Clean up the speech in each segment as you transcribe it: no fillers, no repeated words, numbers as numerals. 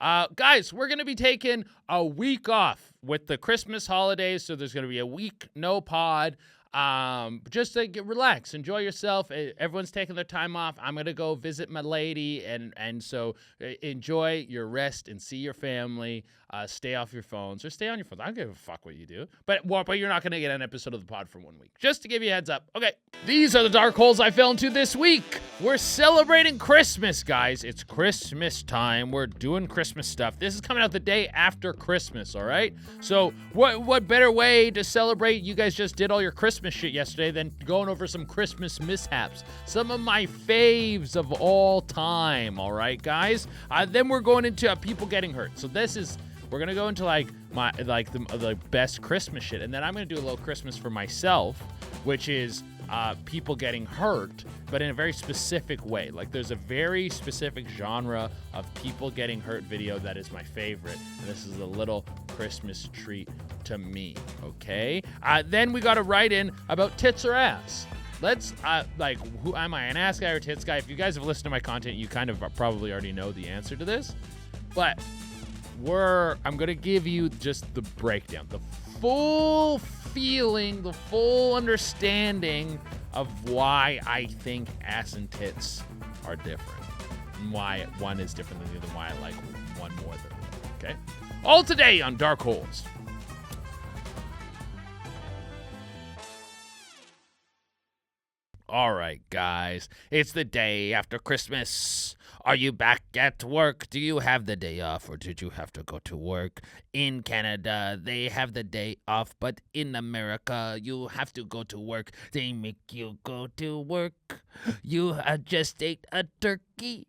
Guys, we're going to be taking a week off with the Christmas holidays, so there's going to be a week, no pod. Just to relax, enjoy yourself. Everyone's taking their time off. I'm going to go visit my lady, and so enjoy your rest and see your family. Stay off your phones or stay on your phones. I don't give a fuck what you do. But you're not going to get an episode of the pod for 1 week. Just to give you a heads up. Okay. These are the dark holes I fell into this week. We're celebrating Christmas, guys. It's Christmas time. We're doing Christmas stuff. This is coming out the day after Christmas, all right? So what better way to celebrate? You guys just did all your Christmas shit yesterday than going over some Christmas mishaps. Some of my faves of all time, all right, guys? Then we're going into people getting hurt. So we're going to go into the best Christmas shit. And then I'm going to do a little Christmas for myself, which is people getting hurt, but in a very specific way. Like, there's a very specific genre of people getting hurt video that is my favorite. And this is a little Christmas treat to me, okay? Then we got to write in about tits or ass. Let's, who am I, an ass guy or tits guy? If you guys have listened to my content, you kind of probably already know the answer to this. But I'm going to give you just the breakdown, the full feeling, the full understanding of why I think ass and tits are different, and why one is different than the other, why I like one more than the other, okay? All today on Dark Holes. All right, guys, it's the day after Christmas. Are you back at work? Do you have the day off, or did you have to go to work? In Canada, they have the day off, but in America, you have to go to work. They make you go to work. You just ate a turkey,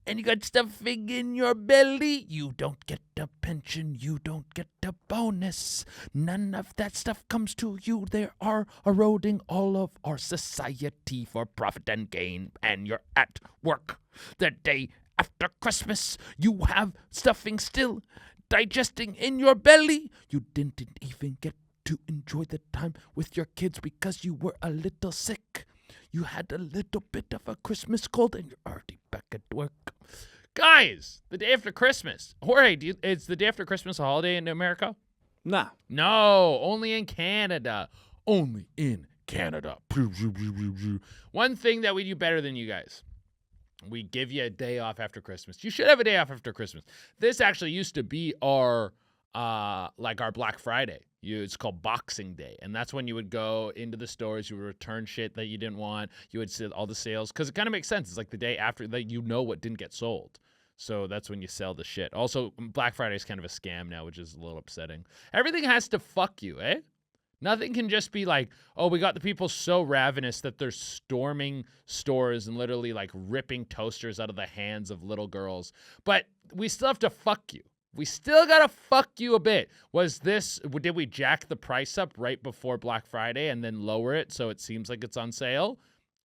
and you got stuffing in your belly. You don't get a pension. You don't get a bonus. None of that stuff comes to you. They are eroding all of our society for profit and gain, and you're at work. The day after Christmas, you have stuffing still digesting in your belly. You didn't even get to enjoy the time with your kids because you were a little sick. You had a little bit of a Christmas cold and you're already back at work. Guys, the day after Christmas. Jorge, is the day after Christmas a holiday in America? Nah. No, only in Canada. Only in Canada. One thing that we do better than you guys. We give you a day off after Christmas. You should have a day off after Christmas. This actually used to be our Black Friday. It's called Boxing Day. And that's when you would go into the stores. You would return shit that you didn't want. You would see all the sales. Because it kind of makes sense. It's like the day after that you know what didn't get sold. So that's when you sell the shit. Also, Black Friday is kind of a scam now, which is a little upsetting. Everything has to fuck you, eh? Nothing can just be like, oh, we got the people so ravenous that they're storming stores and literally like ripping toasters out of the hands of little girls. But we still have to fuck you. We still got to fuck you a bit. Did we jack the price up right before Black Friday and then lower it so it seems like it's on sale?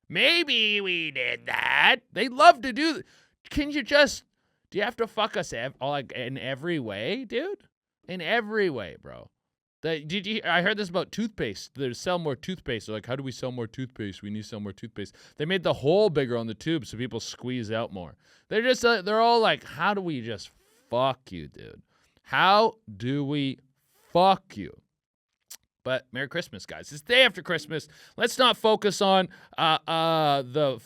Maybe we did that. They love to do. Do you have to fuck us in every way, dude? In every way, bro. I heard this about toothpaste. They sell more toothpaste. They're like, how do we sell more toothpaste? We need to sell more toothpaste. They made the hole bigger on the tube so people squeeze out more. They're all like, how do we just fuck you, dude? How do we fuck you? But Merry Christmas, guys. It's the day after Christmas. Let's not focus on the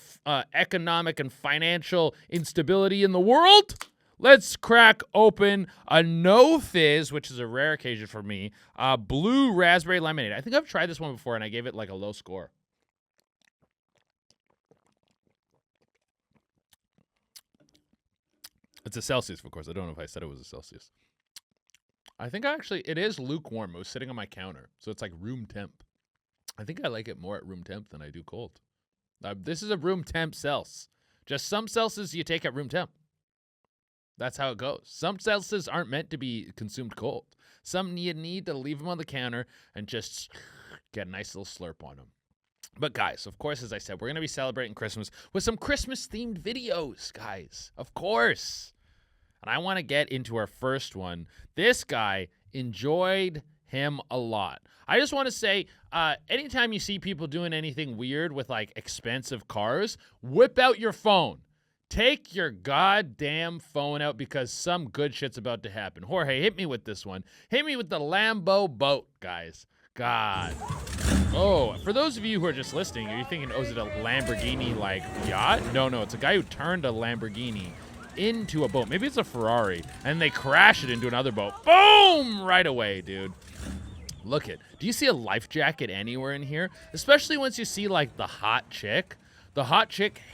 economic and financial instability in the world. Let's crack open a No Fizz, which is a rare occasion for me, blue raspberry lemonade. I think I've tried this one before, and I gave it like a low score. It's a Celsius, of course. I don't know if I said it was a Celsius. I think it is lukewarm. It was sitting on my counter, so it's like room temp. I think I like it more at room temp than I do cold. This is a room temp Celsius. Just some Celsius you take at room temp. That's how it goes. Some Celsius aren't meant to be consumed cold. Some you need to leave them on the counter and just get a nice little slurp on them. But guys, of course, as I said, we're going to be celebrating Christmas with some Christmas-themed videos, guys. Of course. And I want to get into our first one. This guy enjoyed him a lot. I just want to say, anytime you see people doing anything weird with, like, expensive cars, whip out your phone. Take your goddamn phone out because some good shit's about to happen. Jorge, hit me with this one. Hit me with the Lambo boat, guys. God. Oh, for those of you who are just listening, are you thinking, oh, is it a Lamborghini, like, yacht? No, it's a guy who turned a Lamborghini into a boat. Maybe it's a Ferrari, and they crash it into another boat. Boom! Right away, dude. Look it. Do you see a life jacket anywhere in here? Especially once you see, like, the hot chick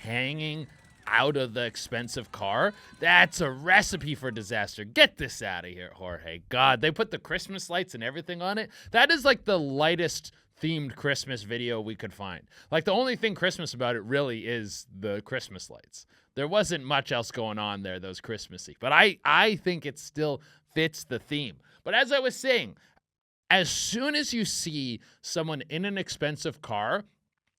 hanging out of the expensive car. That's a recipe for disaster. Get this out of here, Jorge. God, they put the Christmas lights and everything on it. That is like the lightest themed Christmas video we could find. Like, the only thing Christmas about it really is the Christmas lights. There wasn't much else going on there that was Christmassy. But I think it still fits the theme. But as I was saying, as soon as you see someone in an expensive car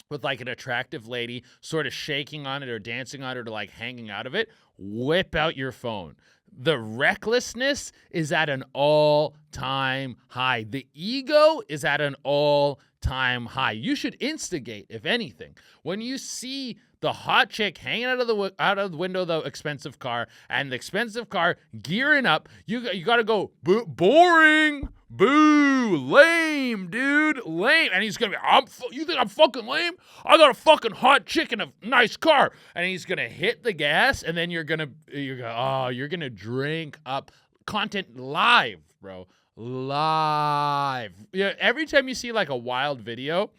with like an attractive lady sort of shaking on it or dancing on it or like hanging out of it, whip out your phone. The recklessness is at an all-time high. The ego is at an all-time high. You should instigate, if anything. When you see the hot chick hanging out of the window of the expensive car and the expensive car gearing up, you got to go, boring. Boo, lame, dude, lame. And he's gonna be, you think I'm fucking lame? I got a fucking hot chick in a nice car. And he's gonna hit the gas, and then you're gonna drink up content live, bro. Live. Yeah, every time you see like a wild video,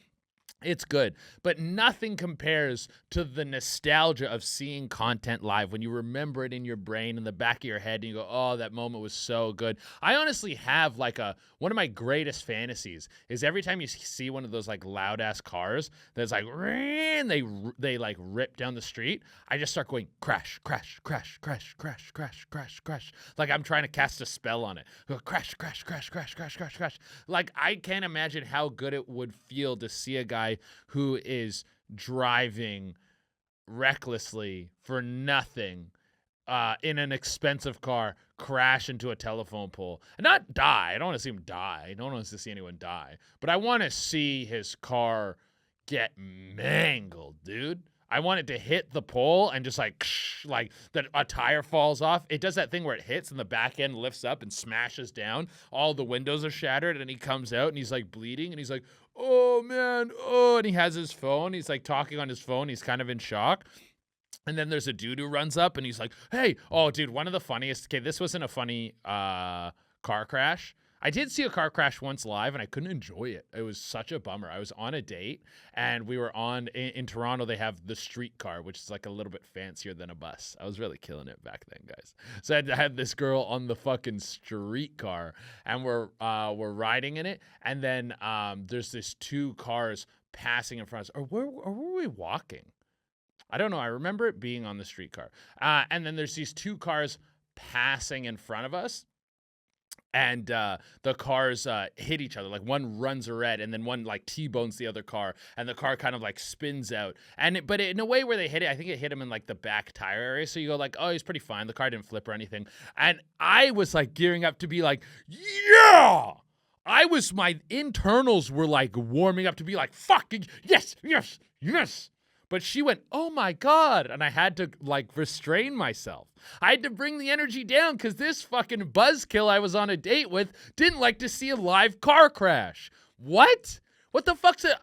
it's good, but nothing compares to the nostalgia of seeing content live when you remember it in your brain, in the back of your head, and you go, oh, that moment was so good. I honestly have like one of my greatest fantasies is every time you see one of those like loud ass cars that's like, and they like rip down the street, I just start going crash, crash, crash, crash, crash, crash, crash, crash. Like I'm trying to cast a spell on it. Go crash, crash, crash, crash, crash, crash, crash. Like I can't imagine how good it would feel to see a guy who is driving recklessly for nothing in an expensive car crash into a telephone pole and not die. I don't want to see him die. I don't want to see anyone die, but I want to see his car get mangled, dude. I want it to hit the pole and just like that a tire falls off. It does that thing where it hits and the back end lifts up and smashes down. All the windows are shattered and he comes out and he's like bleeding and he's like, oh man, oh, and he has his phone. He's like talking on his phone. He's kind of in shock. And then there's a dude who runs up and he's like, hey, oh dude, one of the funniest, okay, this wasn't a funny car crash. I did see a car crash once live, and I couldn't enjoy it. It was such a bummer. I was on a date, and we were in Toronto, they have the streetcar, which is like a little bit fancier than a bus. I was really killing it back then, guys. So I had this girl on the fucking streetcar, and we're riding in it, and then there's this two cars passing in front of us. Or were we walking? I don't know. I remember it being on the streetcar. And then there's these two cars passing in front of us. And the cars hit each other. Like one runs a red, and then one like T-bones the other car, and the car kind of like spins out. But in a way where they hit it, I think it hit him in like the back tire area. So you go like, oh, he's pretty fine. The car didn't flip or anything. And I was like gearing up to be like, yeah. My internals were like warming up to be like, fuck, yes, yes, yes. But she went, oh my God. And I had to like restrain myself. I had to bring the energy down because this fucking buzzkill I was on a date with didn't like to see a live car crash. What? What the fuck's it?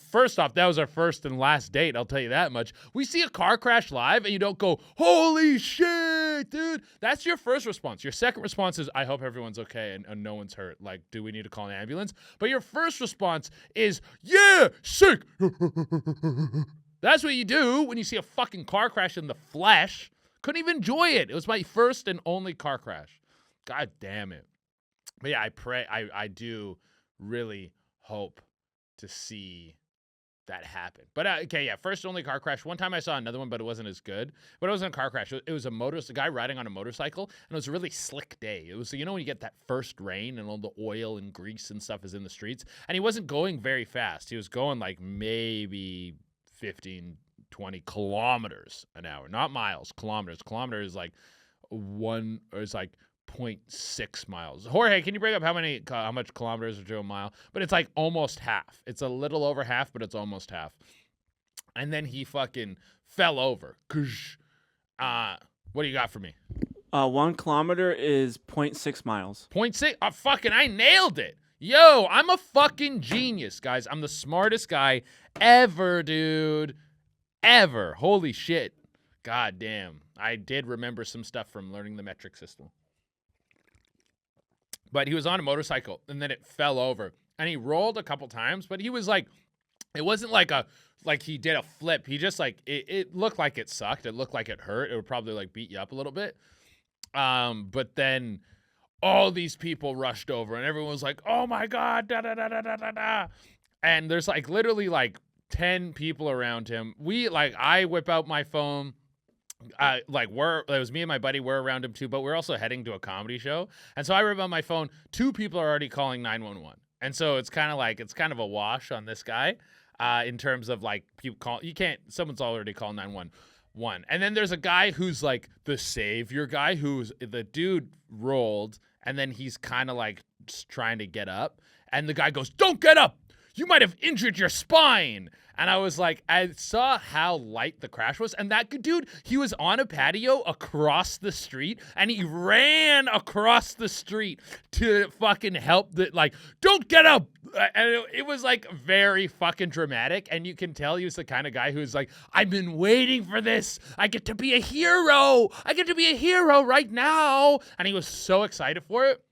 First off, that was our first and last date. I'll tell you that much. We see a car crash live and you don't go, holy shit, dude. That's your first response. Your second response is, I hope everyone's okay and no one's hurt. Like, do we need to call an ambulance? But your first response is, yeah, sick. That's what you do when you see a fucking car crash in the flesh. Couldn't even enjoy it. It was my first and only car crash. God damn it. But yeah, I do really hope to see that happen. But okay, yeah, first and only car crash. One time I saw another one, but it wasn't as good. But it wasn't a car crash. It was a guy riding on a motorcycle, and it was a really slick day. It was, you know, when you get that first rain and all the oil and grease and stuff is in the streets, and he wasn't going very fast. He was going like maybe 15, 20 kilometers an hour, not miles, kilometers. Kilometer is like 0.6 miles. Jorge, can you bring up how much kilometers are to a mile? But it's like almost half. It's a little over half, but it's almost half. And then he fucking fell over. What do you got for me? 1 kilometer is 0.6 miles. 0.6. I nailed it. Yo, I'm a fucking genius, guys. I'm the smartest guy ever, dude. Ever. Holy shit. God damn. I did remember some stuff from learning the metric system. But he was on a motorcycle, and then it fell over. And he rolled a couple times, but he was like, it wasn't like he did a flip. He just like, it looked like it sucked. It looked like it hurt. It would probably like beat you up a little bit. But then all these people rushed over, and everyone was like, oh my God, da da da da da da da. And there's like literally like 10 people around him. I whip out my phone. It was me and my buddy, we're around him too, but we're also heading to a comedy show. And so I whip out my phone. 2 people are already calling 911. And so it's kind of a wash on this guy, in terms of like people someone's already called 911. And then there's a guy who's like the savior guy, who's the dude rolled, and then he's kind of like trying to get up. And the guy goes, don't get up. You might have injured your spine. And I was like, I saw how light the crash was. And that dude, he was on a patio across the street, and he ran across the street to fucking help don't get up. And it was like very fucking dramatic. And you can tell he was the kind of guy who's like, I've been waiting for this. I get to be a hero. I get to be a hero right now. And he was so excited for it.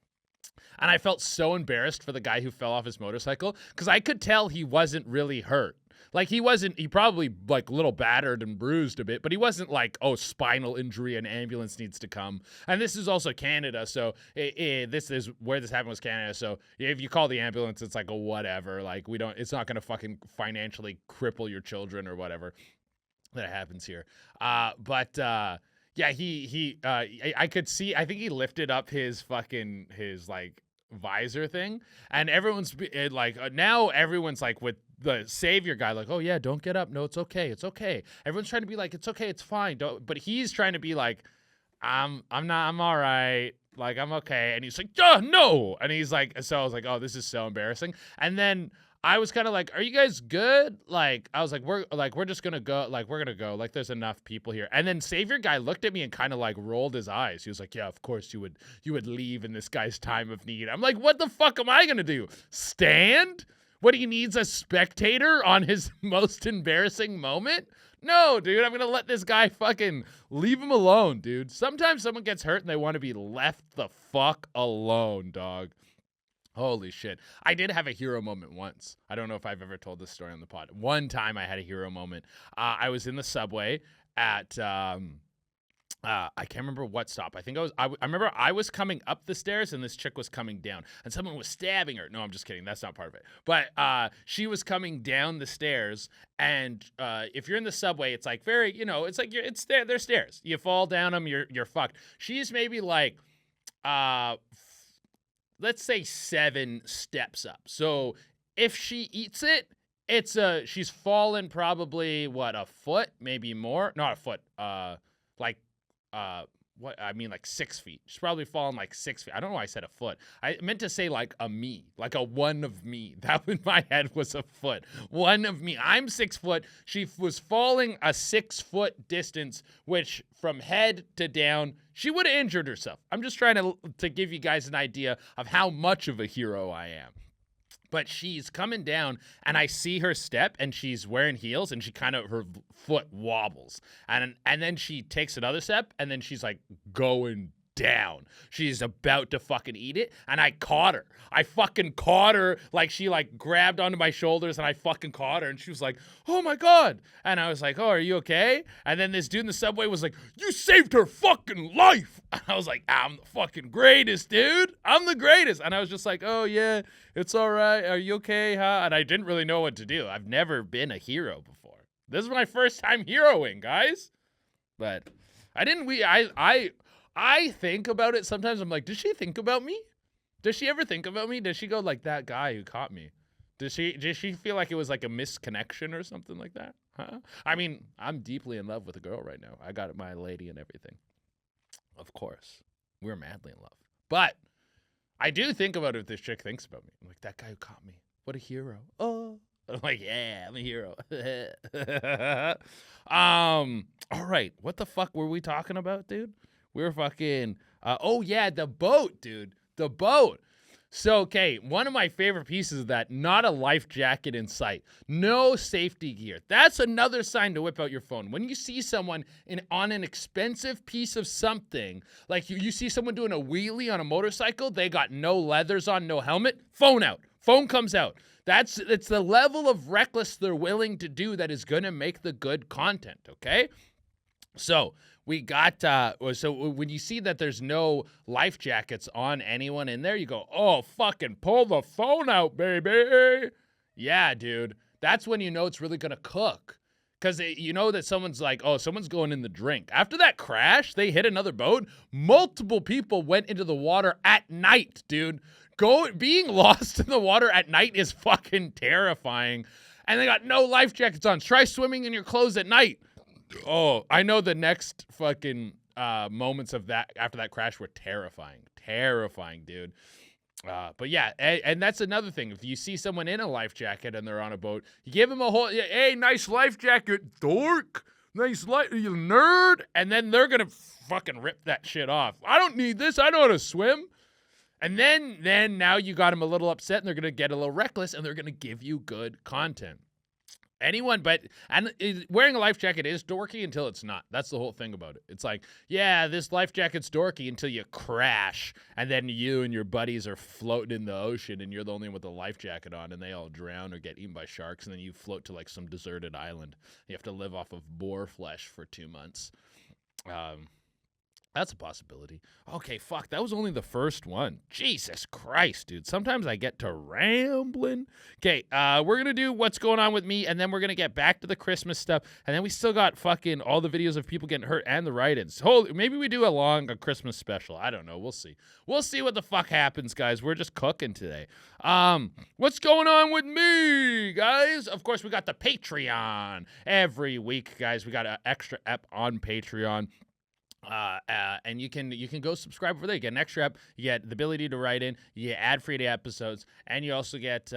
And I felt so embarrassed for the guy who fell off his motorcycle, because I could tell he wasn't really hurt. Like he probably like a little battered and bruised a bit, but he wasn't like, oh, spinal injury, an ambulance needs to come. And this is also Canada, so this is where this happened was Canada. So if you call the ambulance, it's like a whatever. Like it's not going to fucking financially cripple your children or whatever that happens here. Yeah, I could see, I think he lifted up his like visor thing, and everyone's like, now everyone's like with the savior guy, like, oh yeah, don't get up. No, it's okay. It's okay. Everyone's trying to be like, it's okay. It's fine. But he's trying to be like, I'm all right. Like, I'm okay. And he's like, no. And he's like, so I was like, oh, this is so embarrassing. And then I was kind of like, are you guys good? Like, I was like, we're just going to go. Like, we're going to go. Like, there's enough people here. And then savior guy looked at me and kind of like rolled his eyes. He was like, yeah, of course you would leave in this guy's time of need. I'm like, what the fuck am I going to do? Stand? What, he needs a spectator on his most embarrassing moment? No, dude, I'm going to let this guy fucking leave him alone, dude. Sometimes someone gets hurt and they want to be left the fuck alone, dog. Holy shit. I did have a hero moment once. I don't know if I've ever told this story on the pod. One time I had a hero moment. I was in the subway at, I can't remember what stop. I think I remember I was coming up the stairs and this chick was coming down and someone was stabbing her. No, I'm just kidding. That's not part of it. But she was coming down the stairs, and if you're in the subway, it's like very, it's like they're stairs. You fall down them, you're fucked. She's maybe like, let's say 7 steps up. So if she eats it, she's fallen probably a foot, maybe more. Not a foot. Like 6 feet. She's probably fallen like 6 feet. I don't know why I said a foot. I meant to say like a me, like a one of me. That in my head was a foot. One of me. I'm 6 foot. She was falling a 6 foot distance, which from head to down, she would have injured herself. I'm just trying to give you guys an idea of how much of a hero I am. But she's coming down, and I see her step, and she's wearing heels, and her foot wobbles. And then she takes another step, and then she's like going down. She's about to fucking eat it, and I caught her. I fucking caught her. Like, she like grabbed onto my shoulders, and I fucking caught her, and she was like, oh my God. And I was like, oh, are you okay? And then this dude in the subway was like, you saved her fucking life. And I was like, I'm the fucking greatest, dude. I'm the greatest. And I was just like, oh yeah, it's all right. Are you okay, huh? And I didn't really know what to do. I've never been a hero before. This is my first time heroing, guys. But I think about it sometimes. I'm like, does she think about me? Does she ever think about me? Does she go like, that guy who caught me? Does she feel like it was like a misconnection or something like that? Huh? I mean, I'm deeply in love with a girl right now. I got my lady and everything. Of course. We're madly in love. But I do think about it if this chick thinks about me. I'm like, that guy who caught me. What a hero. Oh. I'm like, yeah, I'm a hero. All right. What the fuck were we talking about, dude? We were fucking, oh yeah, the boat, dude. The boat. So, okay, one of my favorite pieces of that, not a life jacket in sight. No safety gear. That's another sign to whip out your phone. When you see someone on an expensive piece of something, like you see someone doing a wheelie on a motorcycle, they got no leathers on, no helmet, phone out. Phone comes out. It's the level of reckless they're willing to do that is going to make the good content, okay? So we got, so when you see that there's no life jackets on anyone in there, you go, oh, fucking pull the phone out, baby. Yeah, dude. That's when you know it's really going to cook. Because you know that someone's like, oh, someone's going in the drink. After that crash, they hit another boat. Multiple people went into the water at night, dude. Being lost in the water at night is fucking terrifying. And they got no life jackets on. Try swimming in your clothes at night. Oh, I know the next fucking moments of that after that crash were terrifying. Terrifying, dude. But yeah, and that's another thing. If you see someone in a life jacket and they're on a boat, you give them a whole, hey, nice life jacket, dork. Nice life, you nerd. And then they're going to fucking rip that shit off. I don't need this. I know how to swim. And then now you got them a little upset and they're going to get a little reckless and they're going to give you good content. Wearing a life jacket is dorky until it's not. That's the whole thing about it. It's like, yeah, this life jacket's dorky until you crash, and then you and your buddies are floating in the ocean, and you're the only one with a life jacket on, and they all drown or get eaten by sharks, and then you float to like some deserted island. You have to live off of boar flesh for 2 months. That's a possibility. Okay, fuck. That was only the first one. Jesus Christ, dude. Sometimes I get to rambling. Okay, we're going to do what's going on with me, and then we're going to get back to the Christmas stuff. And then we still got fucking all the videos of people getting hurt and the write-ins. Maybe we do a Christmas special. I don't know. We'll see. We'll see what the fuck happens, guys. We're just cooking today. What's going on with me, guys? Of course, we got the Patreon. Every week, guys, we got an extra ep on Patreon. And you can go subscribe over there. You get an extra app. You get the ability to write in. You get ad-free episodes, and you also get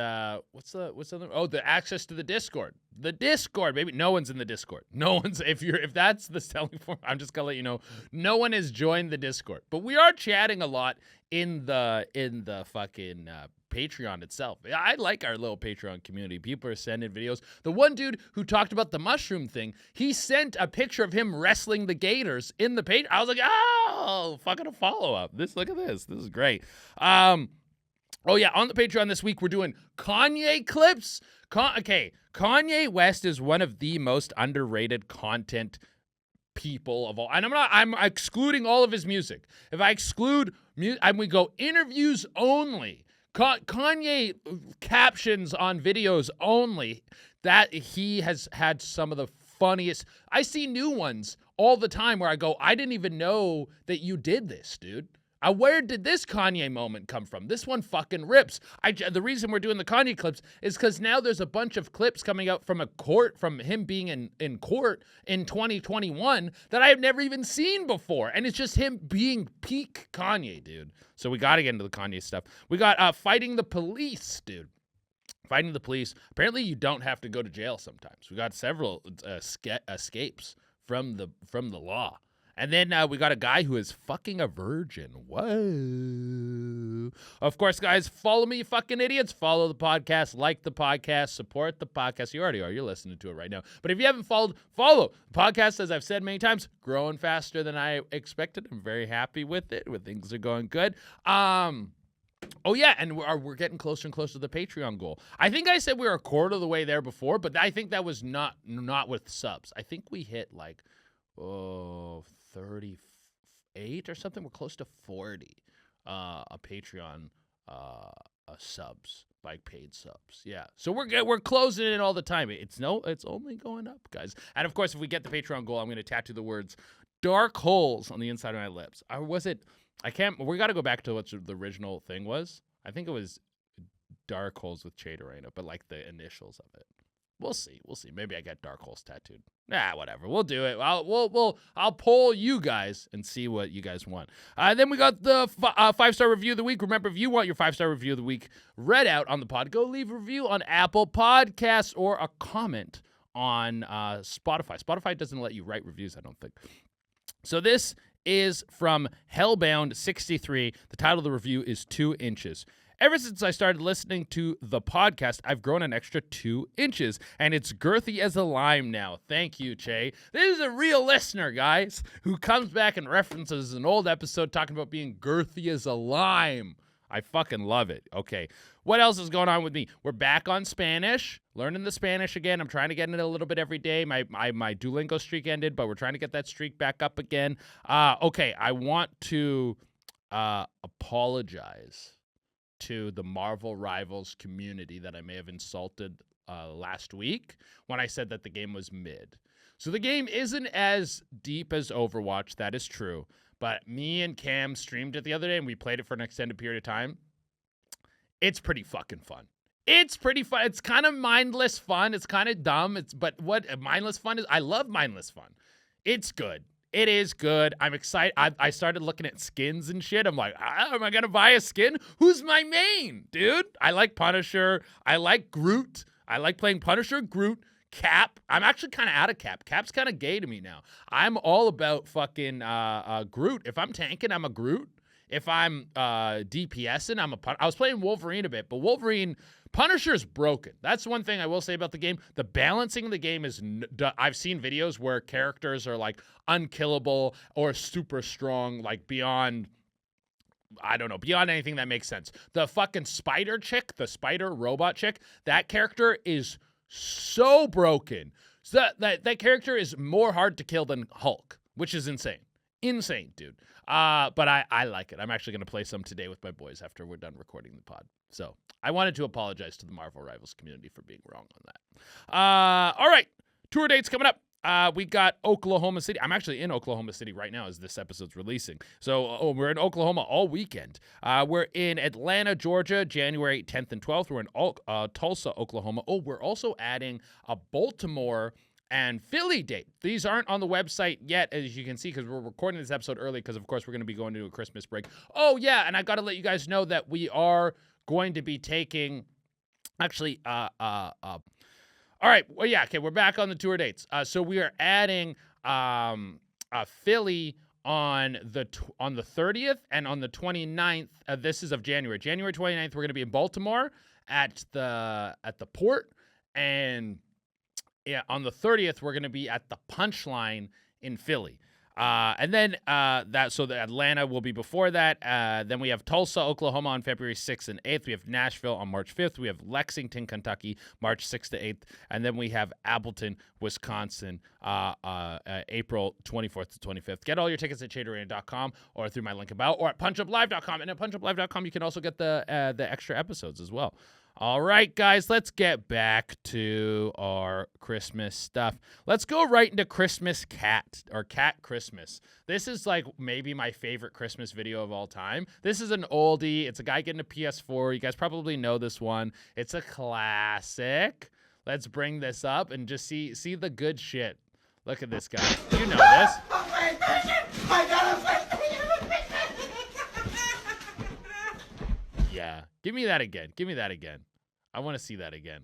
what's the other? Oh, the access to the Discord. The Discord, baby. No one's in the Discord. No one's. If that's the selling point, I'm just gonna let you know. No one has joined the Discord, but we are chatting a lot in the fucking Patreon itself. I like our little Patreon community. People are sending videos. The one dude who talked about the mushroom thing, he sent a picture of him wrestling the gators in the page. I was like, oh, fucking a follow-up. Look at this. This is great. Oh yeah, on the Patreon this week, we're doing Kanye clips. Okay, Kanye West is one of the most underrated content people of all, and I'm excluding all of his music. If I exclude music, we go interviews only. Kanye captions on videos only. That he has had some of the funniest. I see new ones all the time where I go, I didn't even know that you did this, dude. Where did this Kanye moment come from? This one fucking rips. The reason we're doing the Kanye clips is because now there's a bunch of clips coming out from from him being in court in 2021 that I have never even seen before. And it's just him being peak Kanye, dude. So we got to get into the Kanye stuff. We got fighting the police, dude. Fighting the police. Apparently you don't have to go to jail sometimes. We got several escapes from the law. And then we got a guy who is fucking a virgin. Whoa. Of course, guys, follow me, you fucking idiots. Follow the podcast, like the podcast, support the podcast. You already are. You're listening to it right now. But if you haven't followed, follow. The podcast, as I've said many times, growing faster than I expected. I'm very happy with it. Things are going good. Oh, yeah, and we're getting closer and closer to the Patreon goal. I think I said we were a quarter of the way there before, but I think that was not with subs. I think we hit 38 or something. We're close to 40 a Patreon subs, like paid subs. Yeah, so we're closing in all the time. It's only going up, guys. And of course, if we get the Patreon goal, I'm going to tattoo the words "dark holes" on the inside of my lips. Or was it? I can't. We got to go back to what the original thing was. I think it was "dark holes" with Che Dorena, but like the initials of it. We'll see. Maybe I get Dark Holes tattooed. Whatever. We'll do it. I'll poll you guys and see what you guys want. Then we got the 5-star review of the week. Remember, if you want your 5-star review of the week read out on the pod, go leave a review on Apple Podcasts or a comment on Spotify. Spotify doesn't let you write reviews, I don't think. So this is from Hellbound63. The title of the review is 2 inches. Ever since I started listening to the podcast, I've grown an extra 2 inches, and it's girthy as a lime now. Thank you, Che. This is a real listener, guys, who comes back and references an old episode talking about being girthy as a lime. I fucking love it. Okay, what else is going on with me? We're back on Spanish, learning the Spanish again. I'm trying to get in it a little bit every day. My Duolingo streak ended, but we're trying to get that streak back up again. Okay, I want to apologize to the Marvel Rivals community that I may have insulted last week when I said that the game was mid. So the game isn't as deep as Overwatch, that is true. But me and Cam streamed it the other day, and we played it for an extended period of time. It's pretty fucking fun. It's pretty fun. It's kind of mindless fun. It's kind of dumb. But what mindless fun is, I love mindless fun. It's good. It is good. I'm excited. I started looking at skins and shit. I'm like, am I going to buy a skin? Who's my main, dude? I like Punisher. I like Groot. I like playing Punisher, Groot, Cap. I'm actually kind of out of Cap. Cap's kind of gay to me now. I'm all about fucking Groot. If I'm tanking, I'm a Groot. If I'm DPSing, I'm a Punisher. I was playing Wolverine a bit, but Punisher is broken. That's one thing I will say about the game. The balancing of the game is, I've seen videos where characters are like unkillable or super strong, like beyond anything that makes sense. The fucking spider chick, the spider robot chick, that character is so broken. So that character is more hard to kill than Hulk, which is insane. Insane, dude. But I like it. I'm actually going to play some today with my boys after we're done recording the pod. So I wanted to apologize to the Marvel Rivals community for being wrong on that. All right. Tour dates coming up. We got Oklahoma City. I'm actually in Oklahoma City right now as this episode's releasing. So we're in Oklahoma all weekend. We're in Atlanta, Georgia, January 10th and 12th. We're in Tulsa, Oklahoma. Oh, we're also adding a Baltimore and Philly date. These aren't on the website yet, as you can see, because we're recording this episode early because, of course, we're going to be going to a Christmas break. Oh, yeah, and I got to let you guys know that we are going to be taking, actually, all right, well, yeah, okay, we're back on the tour dates. So we are adding Philly on the 30th and on the 29th. This is of January. January 29th, we're going to be in Baltimore at the port, and yeah, on the 30th, we're going to be at the Punchline in Philly. And then so the Atlanta will be before that. Then we have Tulsa, Oklahoma on February 6th and 8th. We have Nashville on March 5th. We have Lexington, Kentucky, March 6th to 8th. And then we have Appleton, Wisconsin, April 24th to 25th. Get all your tickets at chaderarena.com or through my link about or at punchuplive.com. And at punchuplive.com, you can also get the extra episodes as well. All right, guys, let's get back to our Christmas stuff. Let's go right into Christmas Cat Christmas. This is like maybe my favorite Christmas video of all time. This is an oldie. It's a guy getting a PS4. You guys probably know this one. It's a classic. Let's bring this up and just see the good shit. Look at this guy. You know this. Yeah. Give me that again. Give me that again. I want to see that again.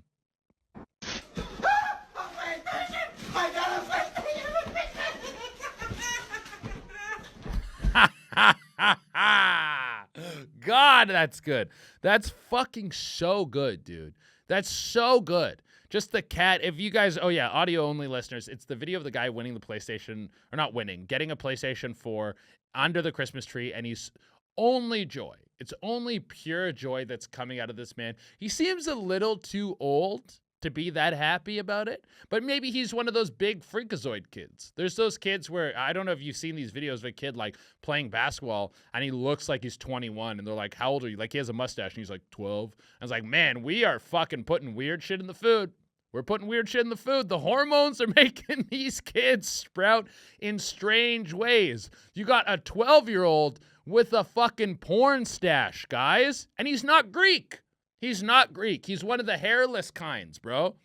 God, that's good. That's fucking so good, dude. That's so good. Just the cat. If you guys, audio only listeners, it's the video of the guy winning the PlayStation, or not winning, getting a PlayStation 4 under the Christmas tree, and he's only joy. It's only pure joy that's coming out of this man. He seems a little too old to be that happy about it, but maybe he's one of those big freakazoid kids. There's those kids where, I don't know if you've seen these videos of a kid like playing basketball and he looks like he's 21 and they're like, how old are you? Like he has a mustache and he's like 12. I was like, man, we are fucking putting weird shit in the food. We're putting weird shit in the food. The hormones are making these kids sprout in strange ways. You got a 12-year-old with a fucking porn stash, guys. And he's not Greek. He's not Greek. He's one of the hairless kinds, bro.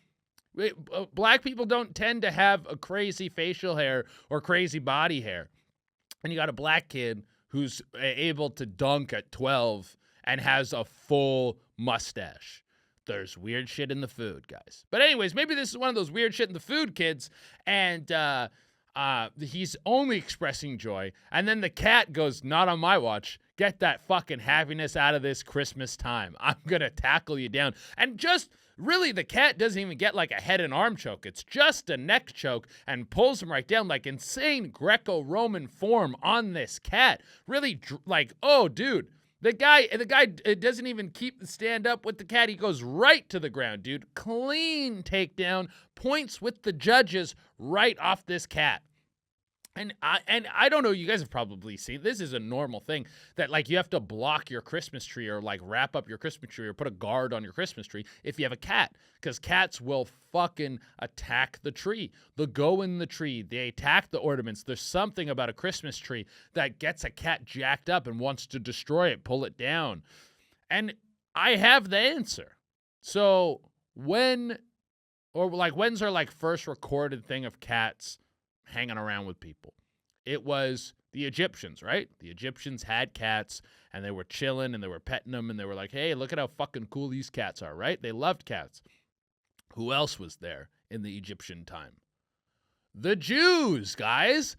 Black people don't tend to have a crazy facial hair or crazy body hair. And you got a black kid who's able to dunk at 12 and has a full mustache. There's weird shit in the food, guys. But anyways, maybe this is one of those weird shit in the food kids, and he's only expressing joy. And then the cat goes, not on my watch. Get that fucking happiness out of this Christmas time. I'm going to tackle you down. And just really, the cat doesn't even get like a head and arm choke. It's just a neck choke and pulls him right down like insane Greco-Roman form on this cat. Really like, oh, dude. The guy doesn't even stand up with the cat. He goes right to the ground, dude. Clean takedown, points with the judges right off this cat. And I don't know, you guys have probably seen, this is a normal thing, that like you have to block your Christmas tree or like wrap up your Christmas tree or put a guard on your Christmas tree if you have a cat, because cats will fucking attack the tree. They'll go in the tree, they attack the ornaments. There's something about a Christmas tree that gets a cat jacked up and wants to destroy it, pull it down. And I have the answer. So when's our like first recorded thing of cats hanging around with people? It was the Egyptians, right? The Egyptians had cats and they were chilling and they were petting them and they were like, hey, look at how fucking cool these cats are, right? They loved cats. Who else was there in the Egyptian time? The Jews, guys.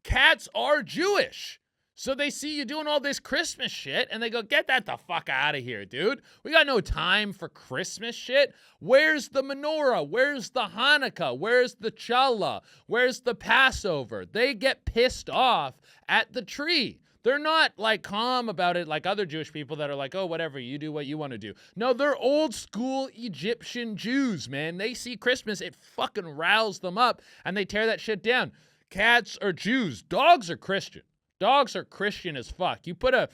Cats are Jewish. So they see you doing all this Christmas shit, and they go, get that the fuck out of here, dude. We got no time for Christmas shit. Where's the menorah? Where's the Hanukkah? Where's the challah? Where's the Passover? They get pissed off at the tree. They're not, like, calm about it like other Jewish people that are like, oh, whatever, you do what you want to do. No, they're old-school Egyptian Jews, man. They see Christmas, it fucking riles them up, and they tear that shit down. Cats are Jews. Dogs are Christian. Dogs are Christian as fuck. You put a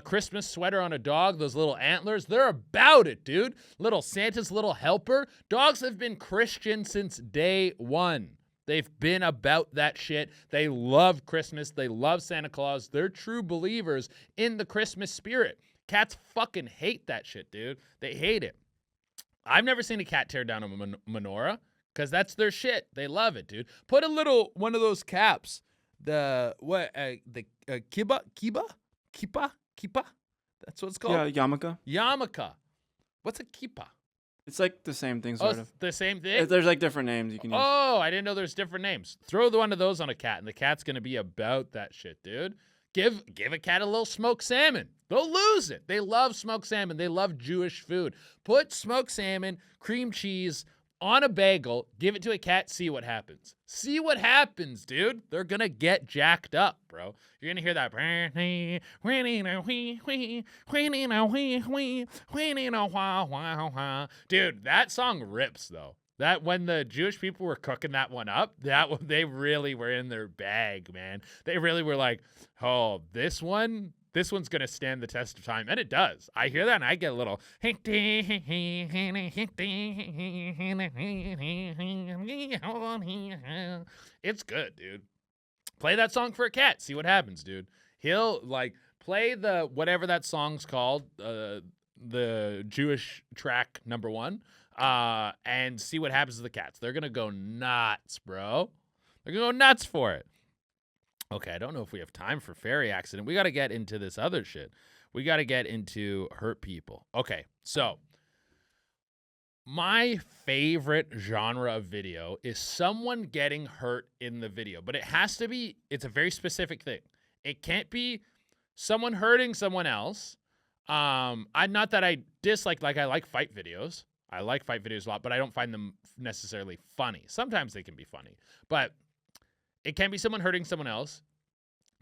Christmas sweater on a dog, those little antlers, they're about it, dude. Little Santa's little helper. Dogs have been Christian since day one. They've been about that shit. They love Christmas. They love Santa Claus. They're true believers in the Christmas spirit. Cats fucking hate that shit, dude. They hate it. I've never seen a cat tear down a menorah because that's their shit. They love it, dude. Put one of those caps. The kiba? That's what it's called? Yeah, yarmulke. Yarmulke. What's a kippah? It's like the same thing, sort of. The same thing? There's like different names you can use. Oh, I didn't know there's different names. Throw one of those on a cat, and the cat's going to be about that shit, dude. Give a cat a little smoked salmon. They'll lose it. They love smoked salmon. They love Jewish food. Put smoked salmon, cream cheese on a bagel, give it to a cat, see what happens. See what happens, dude. They're going to get jacked up, bro. You're going to hear that. Dude, that song rips, though. That when the Jewish people were cooking that one up, they really were in their bag, man. They really were like, oh, this one's going to stand the test of time. And it does. I hear that and I get a little. It's good, dude. Play that song for a cat. See what happens, dude. He'll like play the whatever that song's called, the Jewish track number 1, and see what happens to the cats. They're going to go nuts, bro. They're going to go nuts for it. Okay, I don't know if we have time for fairy accident. We got to get into this other shit. We got to get into hurt people. Okay, so my favorite genre of video is someone getting hurt in the video, but it's a very specific thing. It can't be someone hurting someone else. Not that I dislike, I like fight videos. I like fight videos a lot, but I don't find them necessarily funny. Sometimes they can be funny, but it can be someone hurting someone else.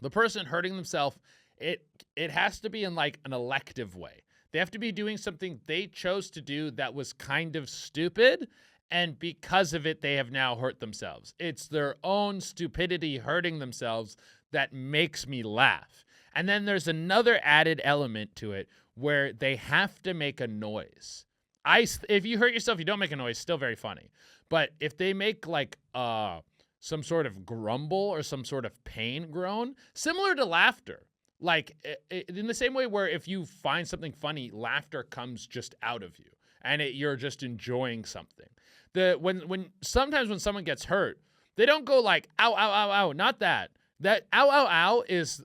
The person hurting themselves, it has to be in like an elective way. They have to be doing something they chose to do that was kind of stupid, and because of it, they have now hurt themselves. It's their own stupidity hurting themselves that makes me laugh. And then there's another added element to it where they have to make a noise. If you hurt yourself, you don't make a noise, still very funny. But if they make like some sort of grumble or some sort of pain groan, similar to laughter. Like in the same way where if you find something funny, laughter comes just out of you and you're just enjoying something. when sometimes when someone gets hurt, they don't go like ow ow ow ow. Not that. That ow ow ow is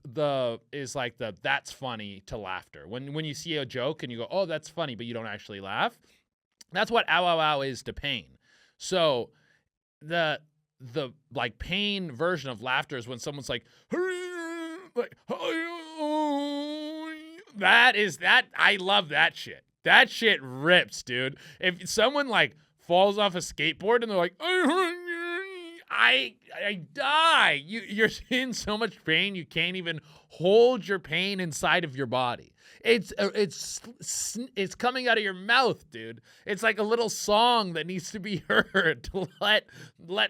like the that's funny to laughter. When you see a joke and you go, oh, that's funny, but you don't actually laugh. That's what ow ow ow is to pain. So the like pain version of laughter is when someone's like that. I love that shit. That shit rips, dude. If someone like falls off a skateboard and they're like, I die. You're in so much pain you can't even hold your pain inside of your body. It's coming out of your mouth, dude. It's like a little song that needs to be heard to let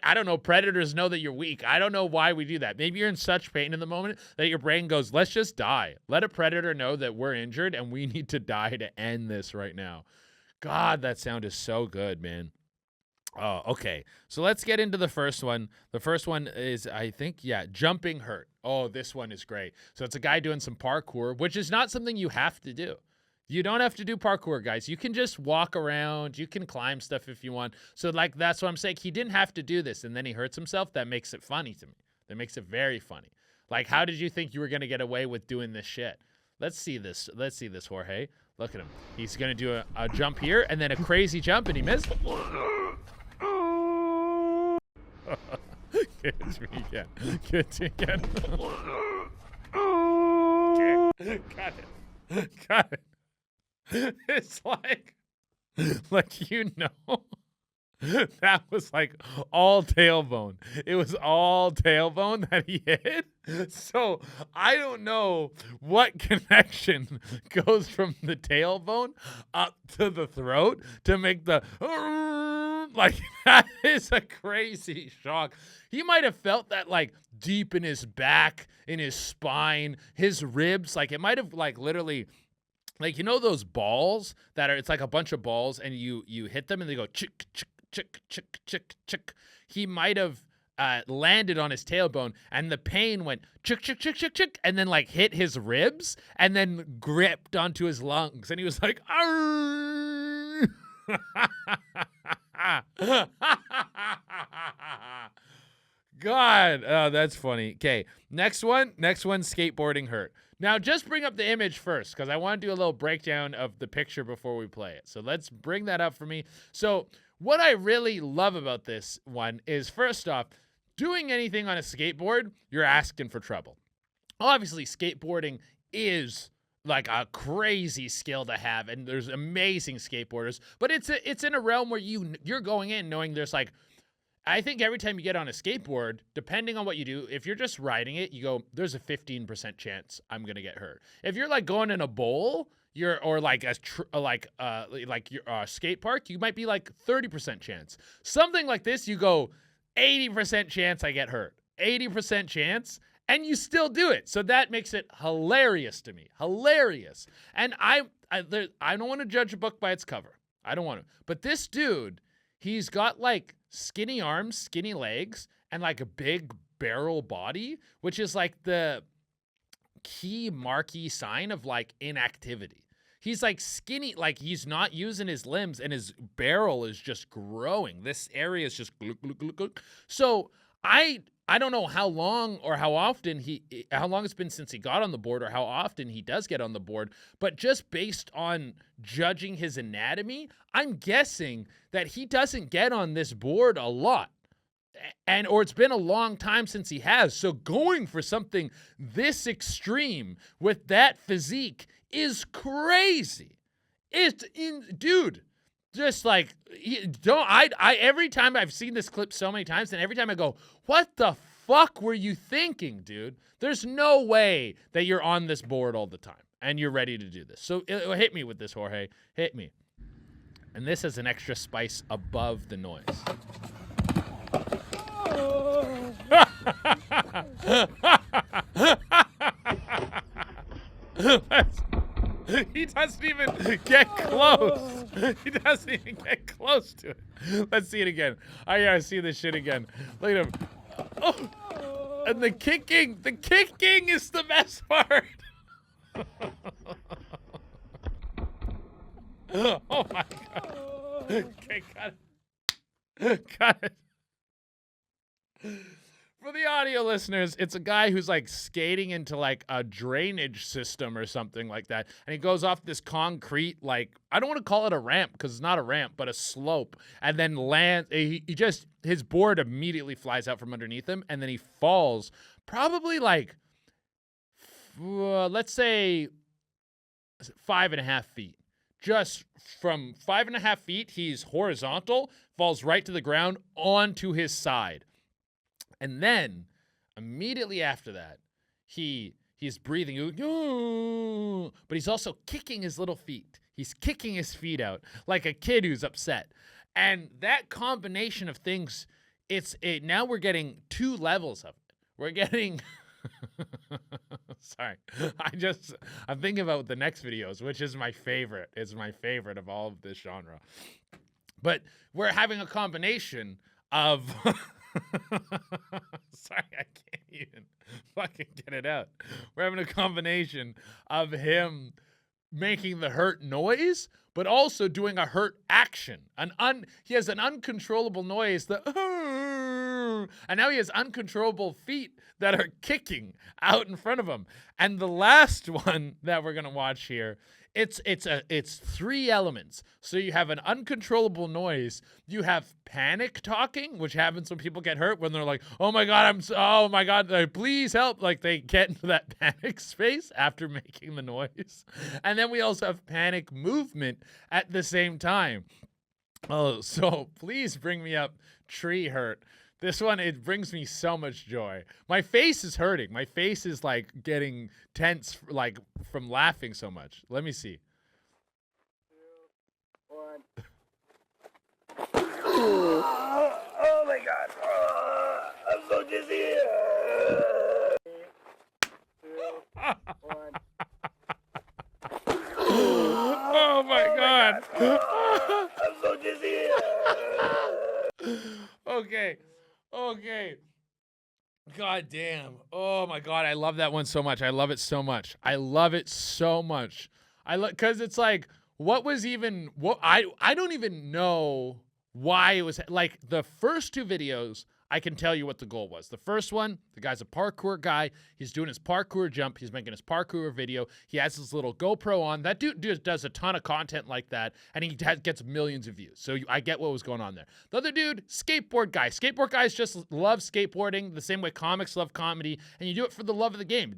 I don't know, predators know that you're weak. I don't know why we do that. Maybe you're in such pain in the moment that your brain goes, let's just die. Let a predator know that we're injured and we need to die to end this right now. God, that sound is so good, man. Oh, okay. So let's get into the first one. The first one is, I think, jumping hurt. Oh, this one is great. So it's a guy doing some parkour, which is not something you have to do. You don't have to do parkour, guys. You can just walk around. You can climb stuff if you want. So, like, that's what I'm saying. He didn't have to do this, and then he hurts himself. That makes it funny to me. That makes it very funny. Like, how did you think you were going to get away with doing this shit? Let's see this. Let's see this, Jorge. Look at him. He's going to do a jump here, and then a crazy jump, and he missed. Get it to me again. Get it to me again. Okay. Got it. It's like that was like all tailbone. It was all tailbone that he hit. So I don't know what connection goes from the tailbone up to the throat to make the like that is a crazy shock. He might have felt that like deep in his back, in his spine, his ribs. Like it might have like literally. Like, you know those balls that are, it's like a bunch of balls and you hit them and they go chick, chick, chick, chick, chick, chick. He might have landed on his tailbone and the pain went chick, chick, chick, chick, chick, and then like hit his ribs and then gripped onto his lungs. And he was like, arr! God, oh, that's funny. Okay, next one, skateboarding hurt. Now, just bring up the image first because I want to do a little breakdown of the picture before we play it. So let's bring that up for me. So what I really love about this one is, first off, doing anything on a skateboard, you're asking for trouble. Obviously, skateboarding is like a crazy skill to have, and there's amazing skateboarders, but it's in a realm where you're going in knowing there's like, I think every time you get on a skateboard, depending on what you do, if you're just riding it, you go, there's a 15% chance I'm going to get hurt. If you're like going in a bowl, or like a skate park, you might be like 30% chance. Something like this, you go 80% chance I get hurt. 80% chance, and you still do it. So that makes it hilarious to me. Hilarious. And I don't want to judge a book by its cover. I don't want to. But this dude, he's got like skinny arms, skinny legs, and like a big barrel body, which is like the key marquee sign of like inactivity. He's like skinny, like he's not using his limbs, and his barrel is just growing. This area is just gluk, gluk, gluk, gluk. So I don't know how long or how often how long it's been since he got on the board or how often he does get on the board, but just based on judging his anatomy, I'm guessing that he doesn't get on this board a lot. Or it's been a long time since he has. So going for something this extreme with that physique is crazy. Dude, just like, every time I've seen this clip so many times, and every time I go, what the fuck were you thinking, dude? There's no way that you're on this board all the time and you're ready to do this. So hit me with this, Jorge. Hit me. And this is an extra spice above the noise. He doesn't even get close. He doesn't even get close to it. Let's see it again. I gotta see this shit again. Look at him. Oh, and the kicking is the best part. Oh my God. Okay, got it. Got it. For the audio listeners, it's a guy who's like skating into like a drainage system or something like that. And he goes off this concrete, like, I don't want to call it a ramp because it's not a ramp, but a slope. And then lands, his board immediately flies out from underneath him. And then he falls probably like, let's say 5.5 feet. Just from 5.5 feet, he's horizontal, falls right to the ground onto his side. And then, immediately after that, he's breathing, but he's also kicking his little feet. He's kicking his feet out like a kid who's upset. And that combination of things, now we're getting 2 levels of it. We're getting... Sorry. I'm thinking about the next videos, which is my favorite. It's my favorite of all of this genre. But we're having a combination of... Sorry, I can't even fucking get it out. We're having a combination of him making the hurt noise, but also doing a hurt action. He has an uncontrollable noise and now he has uncontrollable feet that are kicking out in front of him. And the last one that we're gonna watch here, it's 3 elements. So you have an uncontrollable noise, you have panic talking, which happens when people get hurt, when they're like, oh my God, please help. Like they get into that panic space after making the noise. And then we also have panic movement at the same time. Oh, so please bring me up tree hurt. This one, it brings me so much joy. My face is hurting. My face is like getting tense, like from laughing so much. Let me see. 2, 1. Oh my God. I'm so dizzy. 2, 1. Oh my God. I'm so dizzy. Okay. God damn. Oh my God. I love that one so much. I love it so much. Cause it's like, I don't even know why it was like the first 2 videos. I can tell you what the goal was. The first one, the guy's a parkour guy. He's doing his parkour jump. He's making his parkour video. He has his little GoPro on. That dude does a ton of content like that, and he gets millions of views. So I get what was going on there. The other dude, skateboard guy. Skateboard guys just love skateboarding the same way comics love comedy, and you do it for the love of the game.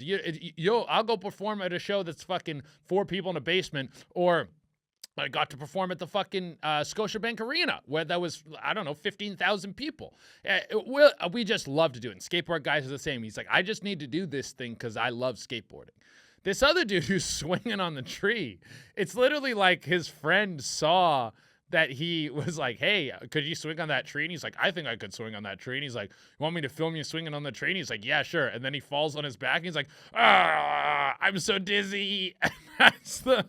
I'll go perform at a show that's fucking 4 people in a basement, or... I got to perform at the fucking Scotiabank Arena where that was, 15,000 people. We just love to do it. And skateboard guys are the same. He's like, I just need to do this thing because I love skateboarding. This other dude who's swinging on the tree, it's literally like his friend saw that he was like, hey, could you swing on that tree? And he's like, I think I could swing on that tree. And he's like, you want me to film you swinging on the tree? And he's like, yeah, sure. And then he falls on his back. And he's like, I'm so dizzy. And that's the...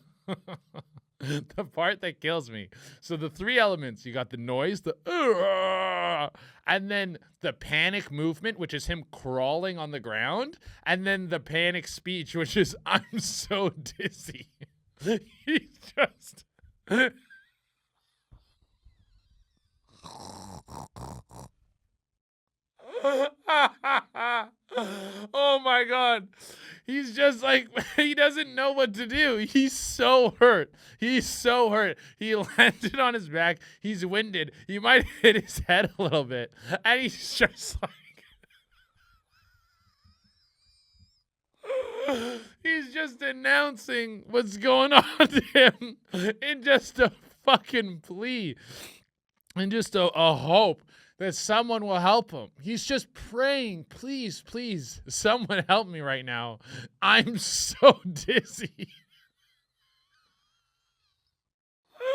the part that kills me. So the 3 elements, you got the noise, and then the panic movement, which is him crawling on the ground, and then the panic speech, which is, I'm so dizzy. He's just... Oh my God. He's just like, he doesn't know what to do. He's so hurt. He landed on his back. He's winded. He might hit his head a little bit. And he's just like, he's just announcing what's going on to him in just a fucking plea and just a hope that someone will help him. He's just praying, please, please, someone help me right now. I'm so dizzy.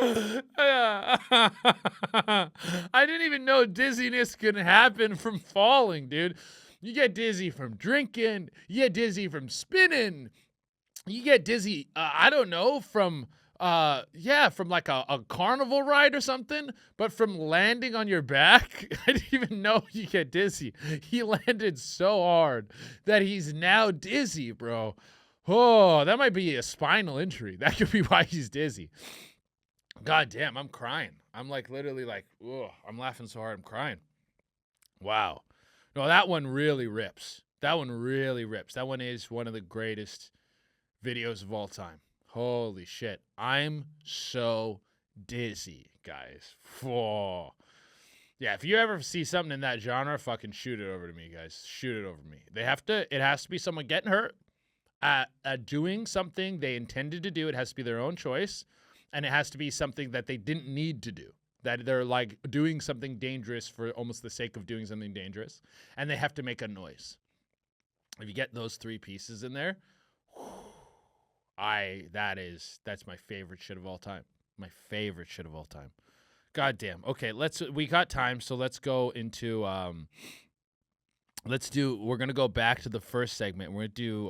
I didn't even know dizziness could happen from falling, dude. You get dizzy from drinking. You get dizzy from spinning. You get dizzy, from like a carnival ride or something, but from landing on your back. I didn't even know you get dizzy. He landed so hard that he's now dizzy, bro. Oh, that might be a spinal injury. That could be why he's dizzy. God damn, I'm crying. I'm like literally like, ugh, I'm laughing so hard, I'm crying. Wow. No, that one really rips. That one really rips. That one is one of the greatest videos of all time. Holy shit. I'm so dizzy, guys. Whoa. Yeah, if you ever see something in that genre, fucking shoot it over to me, guys. Shoot it over to me. It has to be someone getting hurt at doing something they intended to do. It has to be their own choice. And it has to be something that they didn't need to do. That they're like doing something dangerous for almost the sake of doing something dangerous. And they have to make a noise. If you get those three pieces in there, that's my favorite shit of all time. My favorite shit of all time. God damn. Okay, we got time, so let's go into we're gonna go back to the first segment. We're gonna do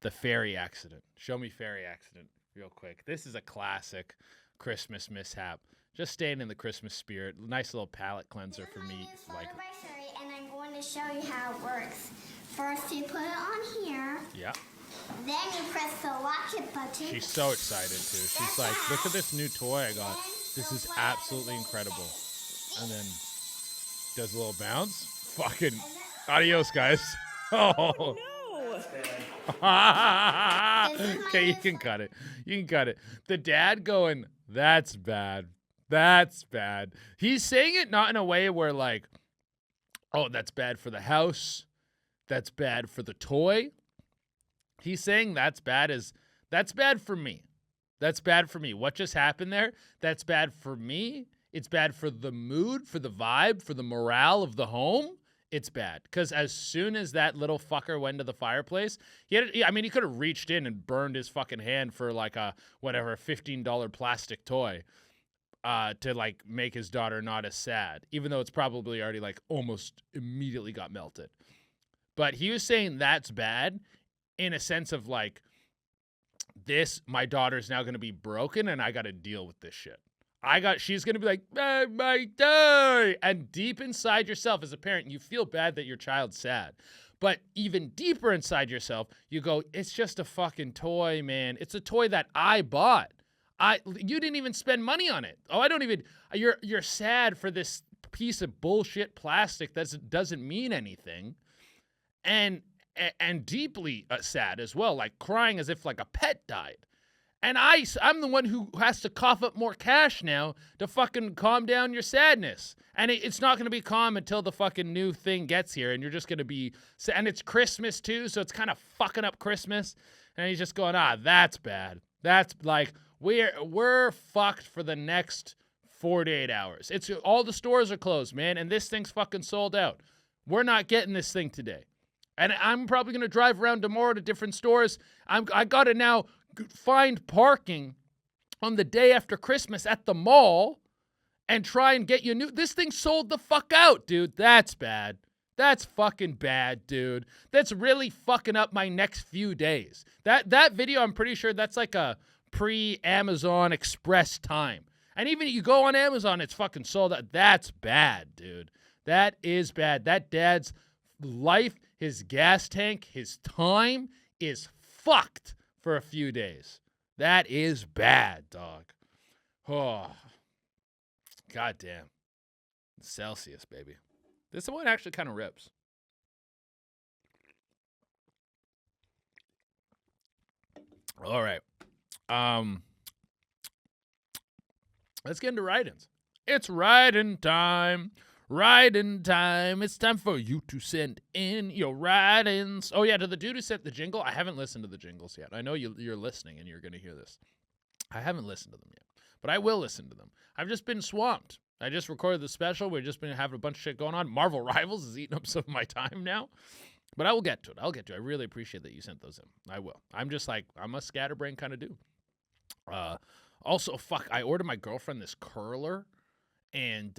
the ferry accident. Show me ferry accident real quick. This is a classic Christmas mishap. Just staying in the Christmas spirit. Nice little palate cleanser for me. Like by Sherry, and I'm going to show you how it works. First, you put it on here. Yeah. Then you press the lock it button. She's so excited too. She's like, look at this new toy I got. This is absolutely incredible. And then does a little bounce. Fucking adios, guys. Oh. Okay, you can cut it. You can cut it. The dad going, that's bad. That's bad. He's saying it not in a way where like, oh, that's bad for the house. That's bad for the toy. He's saying that's bad for me. That's bad for me. What just happened there? That's bad for me. It's bad for the mood, for the vibe, for the morale of the home. It's bad. Because as soon as that little fucker went to the fireplace, he could have reached in and burned his fucking hand for like a, whatever, $15 plastic toy to like make his daughter not as sad, even though it's probably already like almost immediately got melted. But he was saying that's bad in a sense of like, my daughter's now going to be broken and I got to deal with this shit. She's going to be like, my toy. And deep inside yourself as a parent, you feel bad that your child's sad. But even deeper inside yourself, you go, it's just a fucking toy, man. It's a toy that I bought. You didn't even spend money on it. You're sad for this piece of bullshit plastic that doesn't mean anything. And deeply sad as well, like crying as if like a pet died. And I'm the one who has to cough up more cash now to fucking calm down your sadness. And it's not going to be calm until the fucking new thing gets here. And you're just going to be, and it's Christmas too, so it's kind of fucking up Christmas. And he's just going, that's bad. That's like, we're fucked for the next 48 hours. All the stores are closed, man. And this thing's fucking sold out. We're not getting this thing today. And I'm probably going to drive around tomorrow to different stores. I got to now find parking on the day after Christmas at the mall and try and get you new. This thing sold the fuck out, dude. That's bad. That's fucking bad, dude. That's really fucking up my next few days. That video, I'm pretty sure that's like a pre-Amazon Express time. And even if you go on Amazon, it's fucking sold out. That's bad, dude. That is bad. That dad's life, his gas tank, his time is fucked for a few days. That is bad, dog. Oh, goddamn. Celsius, baby. This one actually kind of rips. All right. Let's get into write-ins. It's write-in time. Write-in time. It's time for you to send in your write-ins. Oh, yeah, to the dude who sent the jingle. I haven't listened to the jingles yet. I know you're listening and you're going to hear this. I haven't listened to them yet, but I will listen to them. I've just been swamped. I just recorded the special. We've just been having a bunch of shit going on. Marvel Rivals is eating up some of my time now, but I will get to it. I really appreciate that you sent those in. I will. I'm just like, I'm a scatterbrain kind of dude. Also, I ordered my girlfriend this curler. And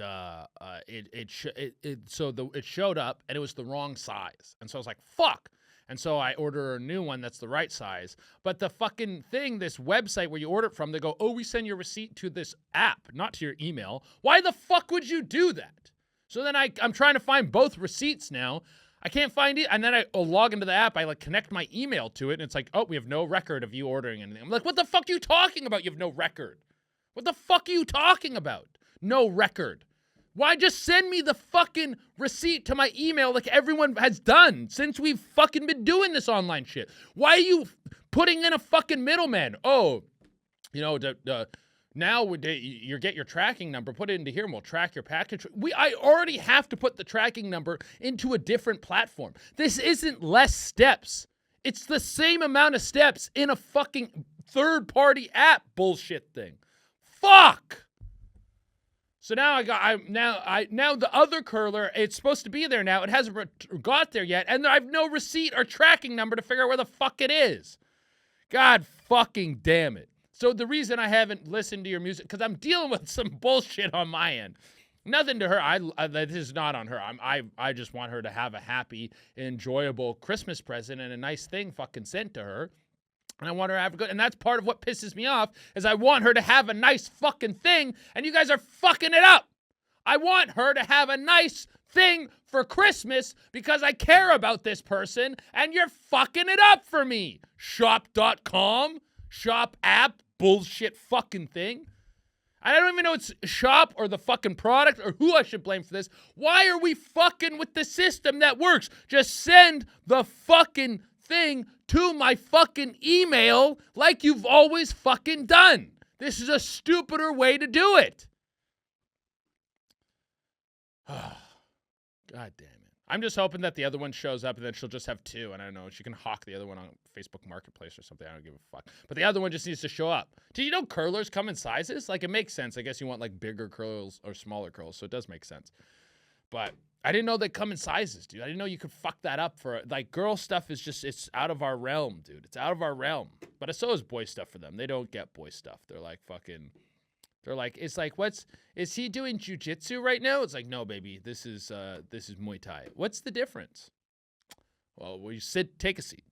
it showed up and it was the wrong size. And so I was like, fuck. And so I order a new one that's the right size. But the fucking thing, this website where you order it from, they go, oh, we send your receipt to this app, not to your email. Why the fuck would you do that? So then I'm trying to find both receipts now. I can't find it. And then I log into the app. I like connect my email to it. And it's like, oh, we have no record of you ordering anything. I'm like, what the fuck are you talking about? You have no record. What the fuck are you talking about? No record. Why just send me the fucking receipt to my email like everyone has done since we've fucking been doing this online shit? Why are you putting in a fucking middleman? Oh, you know, now you get your tracking number, put it into here, and we'll track your package. I already have to put the tracking number into a different platform. This isn't less steps. It's the same amount of steps in a fucking third-party app bullshit thing. Fuck! So now now the other curler, it's supposed to be there now. It hasn't got there yet, and I have no receipt or tracking number to figure out where the fuck it is. God fucking damn it. So the reason I haven't listened to your music, because I'm dealing with some bullshit on my end. Nothing to her. This is not on her. I just want her to have a happy, enjoyable Christmas present and a nice thing fucking sent to her. And I want her to have a good, and that's part of what pisses me off, is I want her to have a nice fucking thing, and you guys are fucking it up. I want her to have a nice thing for Christmas because I care about this person, and you're fucking it up for me. Shop.com, shop app, bullshit fucking thing. I don't even know it's shop or the fucking product or who I should blame for this. Why are we fucking with the system that works? Just send the fucking thing to my fucking email like you've always fucking done. This is a stupider way to do it. God damn it. I'm just hoping that the other one shows up and then she'll just have two. And I don't know, she can hawk the other one on Facebook Marketplace or something. I don't give a fuck. But the other one just needs to show up. Did you know curlers come in sizes? Like, it makes sense. I guess you want like bigger curls or smaller curls. So it does make sense. But I didn't know they come in sizes, dude. I didn't know you could fuck that up for, like, girl stuff is just, it's out of our realm, dude. It's out of our realm. But so is boy stuff for them. They don't get boy stuff. They're like fucking, they're like, it's like, is he doing jujitsu right now? It's like, no, baby, this is Muay Thai. What's the difference? Well, you take a seat.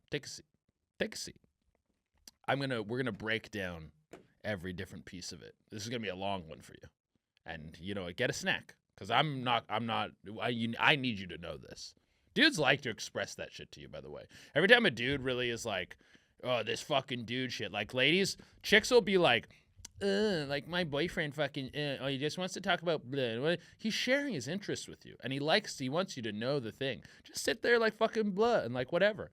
We're gonna break down every different piece of it. This is gonna be a long one for you. And, you know, get a snack. Because I need you to know this. Dudes like to express that shit to you, by the way. Every time a dude really is like, oh, this fucking dude shit. Like, ladies, chicks will be like my boyfriend fucking, he just wants to talk about blah. He's sharing his interests with you. And he wants you to know the thing. Just sit there like fucking blah and like whatever.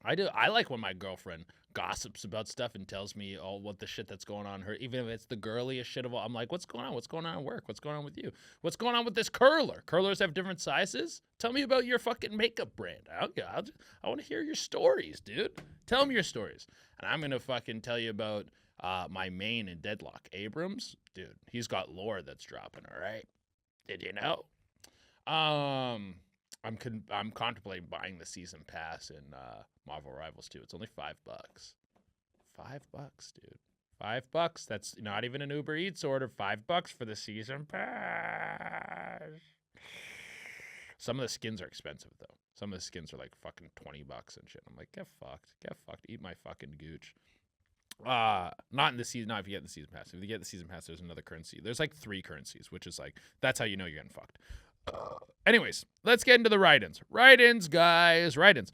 I like when my girlfriend gossips about stuff and tells me all what the shit that's going on in her, even if it's the girliest shit of all. I'm like, what's going on? What's going on at work? What's going on with you? What's going on with this curler? Curlers have different sizes? Tell me about your fucking makeup brand. I want to hear your stories, dude. Tell me your stories. And I'm going to fucking tell you about my main in Deadlock, Abrams. Dude, he's got lore that's dropping, all right? Did you know? I'm contemplating buying the season pass in Marvel Rivals 2. It's only $5. $5, dude. $5. That's not even an Uber Eats order. $5 for the season pass. Some of the skins are expensive though. Some of the skins are like fucking $20 and shit. I'm like, get fucked. Eat my fucking gooch. Not in the season. Not if you get the season pass. If you get the season pass, there's another currency. There's like 3 currencies, which is like, that's how you know you're getting fucked. Anyways, let's get into the write-ins. Write-ins, guys. Write-ins.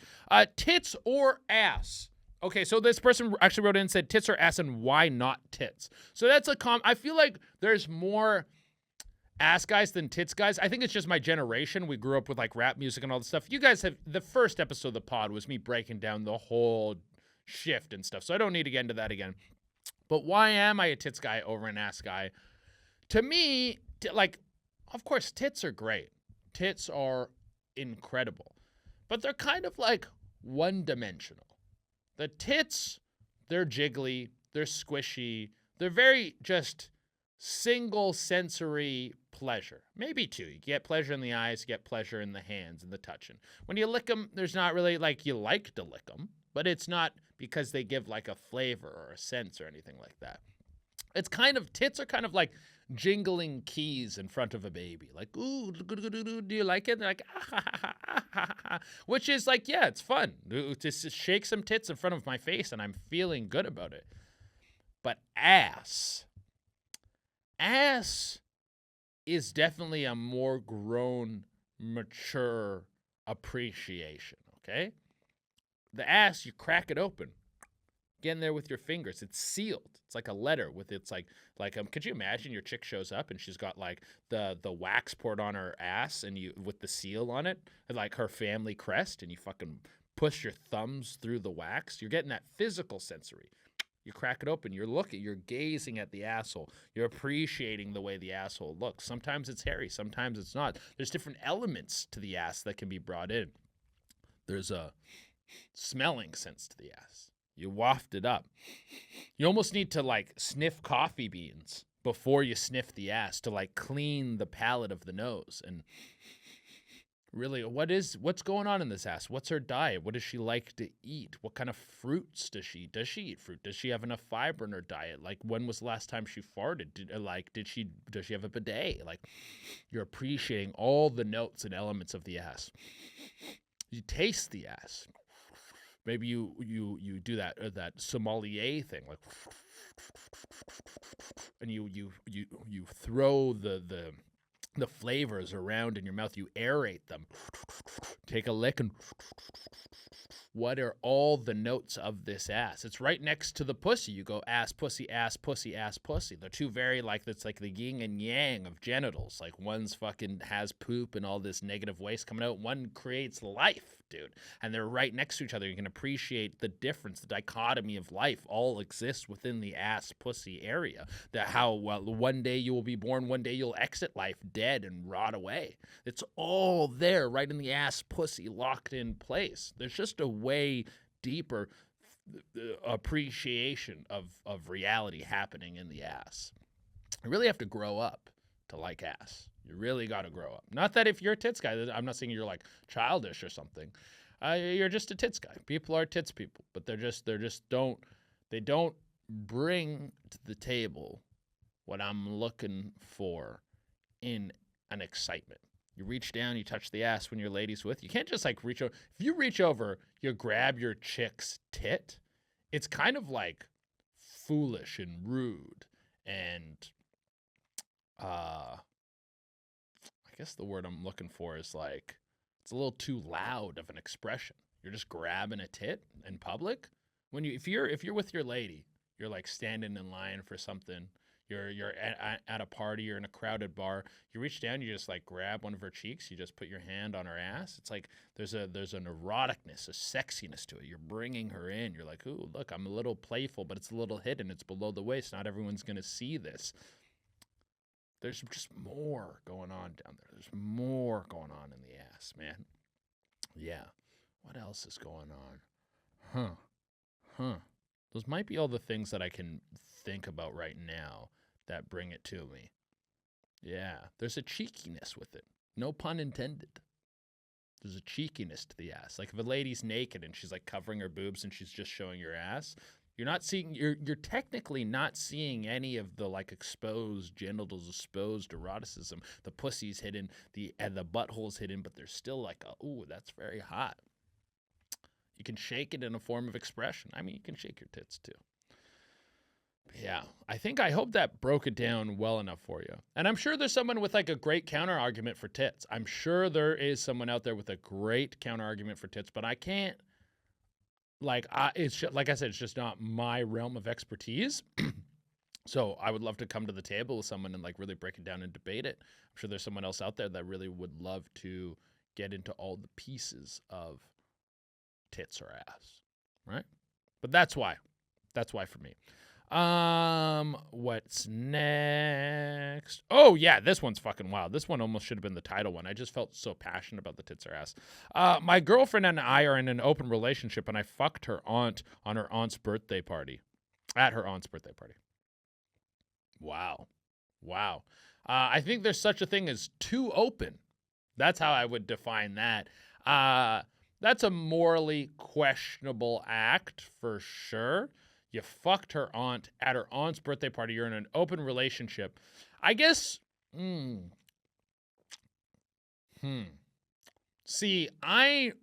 Tits or ass? Okay, so this person actually wrote in and said tits or ass and why not tits? So that's I feel like there's more ass guys than tits guys. I think it's just my generation. We grew up with like rap music and all this stuff. You guys have, the first episode of the pod was me breaking down the whole shift and stuff. So I don't need to get into that again. But why am I a tits guy over an ass guy? To me, like, of course, tits are great. Tits are incredible. But they're kind of like one-dimensional. The tits, they're jiggly, they're squishy, they're very just single sensory pleasure. Maybe 2. You get pleasure in the eyes, you get pleasure in the hands and the touching. When you lick them, there's not really like you like to lick them, but it's not because they give like a flavor or a sense or anything like that. It's kind of, tits are kind of like jingling keys in front of a baby. Like, ooh, do you like it? They're like, which is like, yeah, it's fun. Just shake some tits in front of my face and I'm feeling good about it. But ass is definitely a more grown, mature appreciation, okay? The ass, you crack it open. Get in there with your fingers. It's sealed. It's like a letter with it's like could you imagine your chick shows up and she's got like the wax poured on her ass and you with the seal on it, and like her family crest, and you fucking push your thumbs through the wax. You're getting that physical sensory. You crack it open, you're gazing at the asshole. You're appreciating the way the asshole looks. Sometimes it's hairy, sometimes it's not. There's different elements to the ass that can be brought in. There's a smelling sense to the ass. You waft it up. You almost need to like sniff coffee beans before you sniff the ass to like clean the palate of the nose. And really, what's going on in this ass? What's her diet? What does she like to eat? What kind of fruits does she eat fruit? Does she have enough fiber in her diet? Like, when was the last time she farted? Does she have a bidet? Like, you're appreciating all the notes and elements of the ass. You taste the ass. Maybe you do that sommelier thing, like, and you throw the flavors around in your mouth. You aerate them. Take a lick and what are all the notes of this ass? It's right next to the pussy. You go ass, pussy, ass, pussy, ass, pussy. They're two very like, that's like the yin and yang of genitals. Like one's fucking has poop and all this negative waste coming out. One creates life, dude. And they're right next to each other. You can appreciate the difference, the dichotomy of life all exists within the ass pussy area. That how one day you will be born, one day you'll exit life dead and rot away. It's all there right in the ass pussy locked in place. There's just a way deeper appreciation of reality happening in the ass. You really have to grow up to like ass. You really got to grow up. Not that if you're a tits guy, I'm not saying you're like childish or something. You're just a tits guy. People are tits people, but they don't bring to the table what I'm looking for in an excitement. You reach down, you touch the ass when your lady's with. You can't just like reach over. If you reach over, you grab your chick's tit. It's kind of like foolish and rude, and I guess the word I'm looking for is like, it's a little too loud of an expression. You're just grabbing a tit in public. If you're with your lady, you're like standing in line for something. You're at a party or in a crowded bar. You reach down, you just like grab one of her cheeks. You just put your hand on her ass. It's like there's an eroticness, a sexiness to it. You're bringing her in. You're like, ooh, look, I'm a little playful, but it's a little hidden. It's below the waist. Not everyone's gonna see this. There's just more going on down there. There's more going on in the ass, man. Yeah. What else is going on? Huh. Those might be all the things that I can think about right now that bring it to me. Yeah. There's a cheekiness with it. No pun intended. There's a cheekiness to the ass. Like if a lady's naked and she's like covering her boobs and she's just showing your ass, you're technically not seeing any of the like exposed genitals, exposed eroticism. The pussy's hidden, the butthole's hidden, but there's still like ooh, that's very hot. You can shake it in a form of expression. I mean, you can shake your tits too. Yeah, I hope that broke it down well enough for you. And I'm sure there's someone with like a great counter argument for tits. I'm sure there is someone out there with a great counter argument for tits, but I can't. It's just, like I said, it's just not my realm of expertise. So I would love to come to the table with someone and like really break it down and debate it. I'm sure there's someone else out there that really would love to get into all the pieces of tits or ass, right? But that's why for me. What's next? Oh yeah, this one's fucking wild. This one almost should have been the title one. I just felt so passionate about the tits or ass. My girlfriend and I are in an open relationship, and I fucked her aunt on her aunt's birthday party. At her aunt's birthday party. Wow. I think there's such a thing as too open. That's how I would define that. That's a morally questionable act for sure. You fucked her aunt at her aunt's birthday party. You're in an open relationship. I guess, See, I'm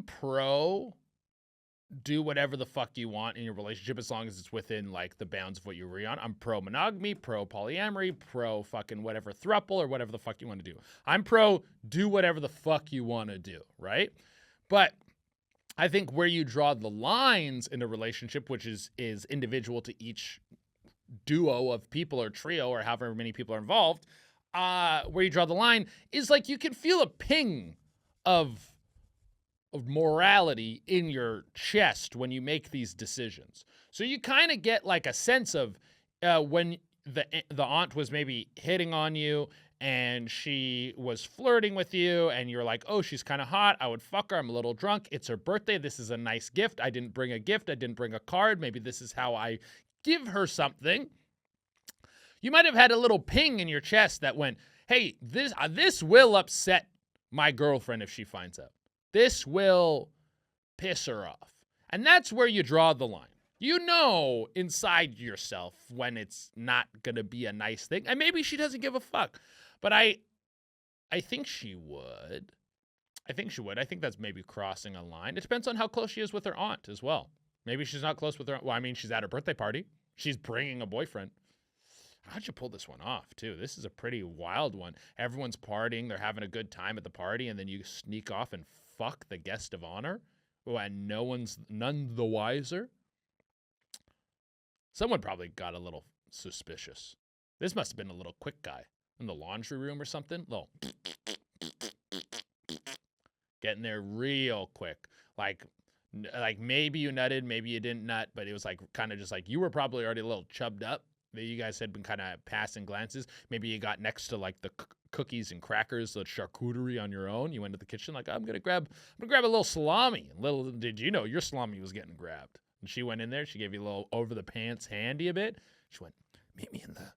pro do whatever the fuck you want in your relationship as long as it's within like the bounds of what you agree on. I'm pro monogamy, pro polyamory, pro fucking whatever throuple or whatever the fuck you want to do. I'm pro do whatever the fuck you want to do, right? But I think where you draw the lines in a relationship, which is individual to each duo of people or trio or however many people are involved, where you draw the line is like you can feel a ping of morality in your chest when you make these decisions. So you kind of get like a sense of when the aunt was maybe hitting on you and she was flirting with you and you're like, oh, she's kind of hot. I would fuck her. I'm a little drunk. It's her birthday. This is a nice gift. I didn't bring a gift. I didn't bring a card. Maybe this is how I give her something. You might have had a little ping in your chest that went, hey, this will upset my girlfriend if she finds out. This will piss her off. And that's where you draw the line. You know inside yourself when it's not going to be a nice thing. And maybe she doesn't give a fuck. But I think she would. I think that's maybe crossing a line. It depends on how close she is with her aunt as well. Maybe she's not close with her. Well, I mean, she's at her birthday party. She's bringing a boyfriend. How'd you pull this one off, too? This is a pretty wild one. Everyone's partying. They're having a good time at the party, and then you sneak off and fuck the guest of honor, and none the wiser. Someone probably got a little suspicious. This must have been a little quick guy in the laundry room or something. Little getting there real quick. Like maybe you nutted, maybe you didn't nut, but it was like kind of just like you were probably already a little chubbed up. You guys had been kind of passing glances. Maybe you got next to like the cookies and crackers, the charcuterie on your own. You went to the kitchen like, I'm gonna grab a little salami. Little did you know your salami was getting grabbed. And she went in there. She gave you a little over the pants handy a bit. She went, meet me in the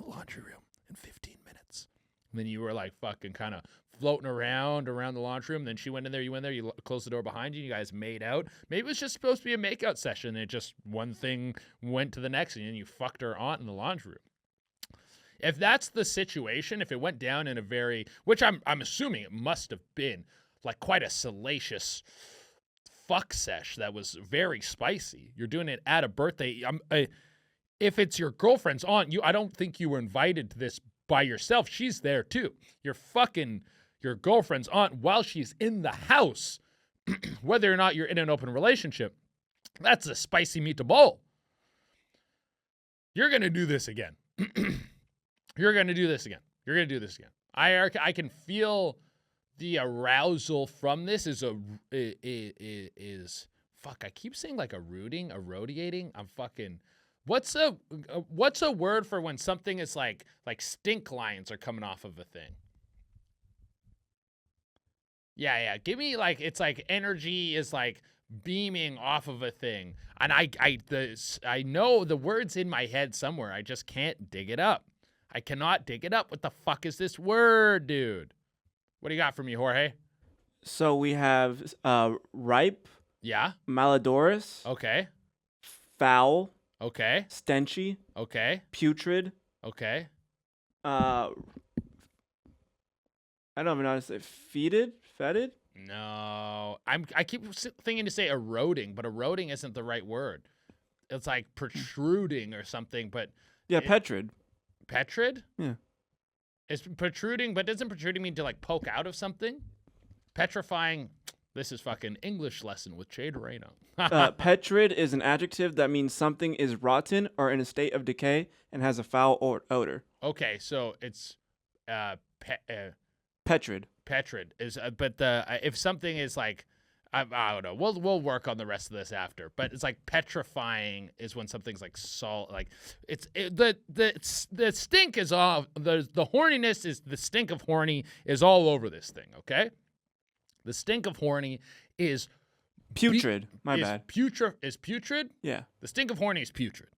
laundry room in 15 minutes. And then you were like fucking kind of floating around the laundry room. Then she went in there. You went there. You closed the door behind you. You guys made out. Maybe it was just supposed to be a makeout session. And it just one thing went to the next, and then you fucked her aunt in the laundry room. If that's the situation, if it went down in a very, which I'm assuming it must have been like quite a salacious fuck sesh that was very spicy. You're doing it at a birthday. If it's your girlfriend's aunt, I don't think you were invited to this by yourself. She's there too. You're fucking your girlfriend's aunt while she's in the house, whether or not you're in an open relationship. That's a spicy meatball. You're going to do this again. You're going to do this again. You're going to do this again. I can feel the arousal from this is fuck. I keep saying like irradiating. I'm fucking. What's a word for when something is like stink lines are coming off of a thing? Yeah. Give me like it's like energy is like beaming off of a thing, and I know the words in my head somewhere. I just can't dig it up. I cannot dig it up. What the fuck is this word, dude? What do you got for me, Jorge? So we have ripe. Yeah. Malodorous. Okay. Foul. Okay. Stenchy. Okay. Putrid. Okay. I don't even know how to say fetid. No, I keep thinking to say eroding, but eroding isn't the right word. It's like protruding or something, but yeah, petrid. Petrid? Yeah. It's protruding, but doesn't protruding mean to like poke out of something? Petrifying. This is fucking English lesson with Che Doreno. Petrid is an adjective that means something is rotten or in a state of decay and has a foul odor. Okay, so it's Petrid. Petrid is, but if something is like, I don't know. We'll work on the rest of this after. But it's like petrifying is when something's like salt. Like the stink is all the horniness is the stink of horny is all over this thing. Okay, the stink of horny is putrid. My bad. Is putrid? Yeah. The stink of horny is putrid.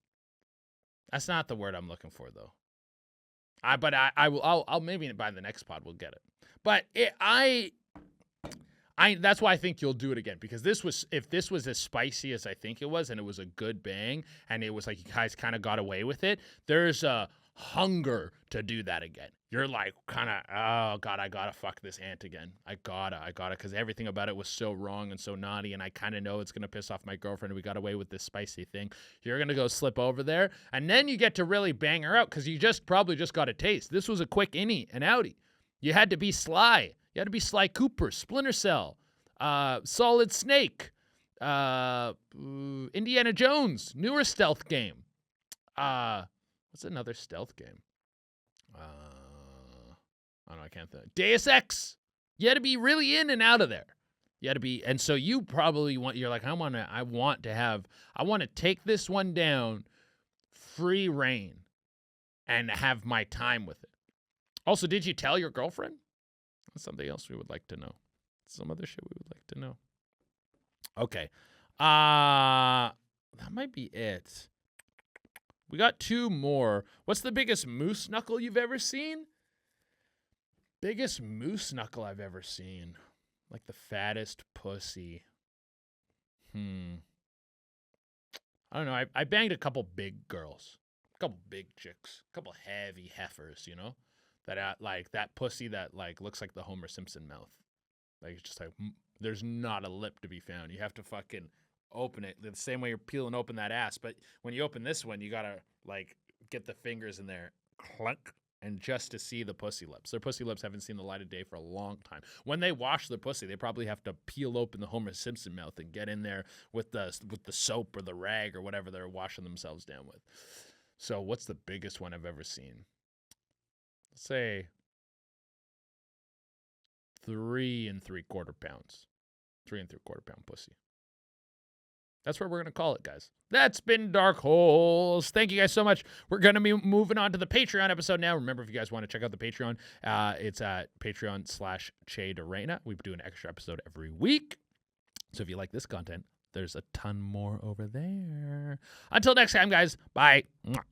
That's not the word I'm looking for though. I'll maybe by the next pod we'll get it. But that's why I think you'll do it again, because if this was as spicy as I think it was, and it was a good bang, and it was like you guys kind of got away with it, there's a hunger to do that again. You're like kind of, oh God, I gotta fuck this aunt again. I gotta, because everything about it was so wrong and so naughty, and I kind of know it's gonna piss off my girlfriend. We got away with this spicy thing. You're gonna go slip over there, and then you get to really bang her out because you probably just got a taste. This was a quick innie and outie. You had to be Sly. You had to be Sly Cooper, Splinter Cell, Solid Snake. Indiana Jones, newer stealth game. What's another stealth game? I don't know, I can't think. Deus Ex. You had to be really in and out of there. You had to be, and so you probably you're like, I want to take this one down, free reign, and have my time with it. Also, did you tell your girlfriend? That's something else we would like to know. Some other shit we would like to know. Okay. That might be it. We got 2 more. What's the biggest moose knuckle you've ever seen? Biggest moose knuckle I've ever seen. Like the fattest pussy. I don't know. I banged a couple big girls. A couple big chicks. A couple heavy heifers, you know? That like that pussy that like looks like the Homer Simpson mouth. Like it's just like there's not a lip to be found. You have to fucking open it the same way you're peeling open that ass. But when you open this one, you gotta like get the fingers in there, clunk, and just to see the pussy lips. Their pussy lips haven't seen the light of day for a long time. When they wash their pussy, they probably have to peel open the Homer Simpson mouth and get in there with the soap or the rag or whatever they're washing themselves down with. So what's the biggest one I've ever seen? Let's say 3 3/4 pounds. 3 3/4 pound pussy. That's what we're going to call it, guys. That's been Dark Holes. Thank you guys so much. We're going to be moving on to the Patreon episode now. Remember, if you guys want to check out the Patreon, it's at patreon.com/CheDarena. We do an extra episode every week. So if you like this content, there's a ton more over there. Until next time, guys. Bye. Mwah.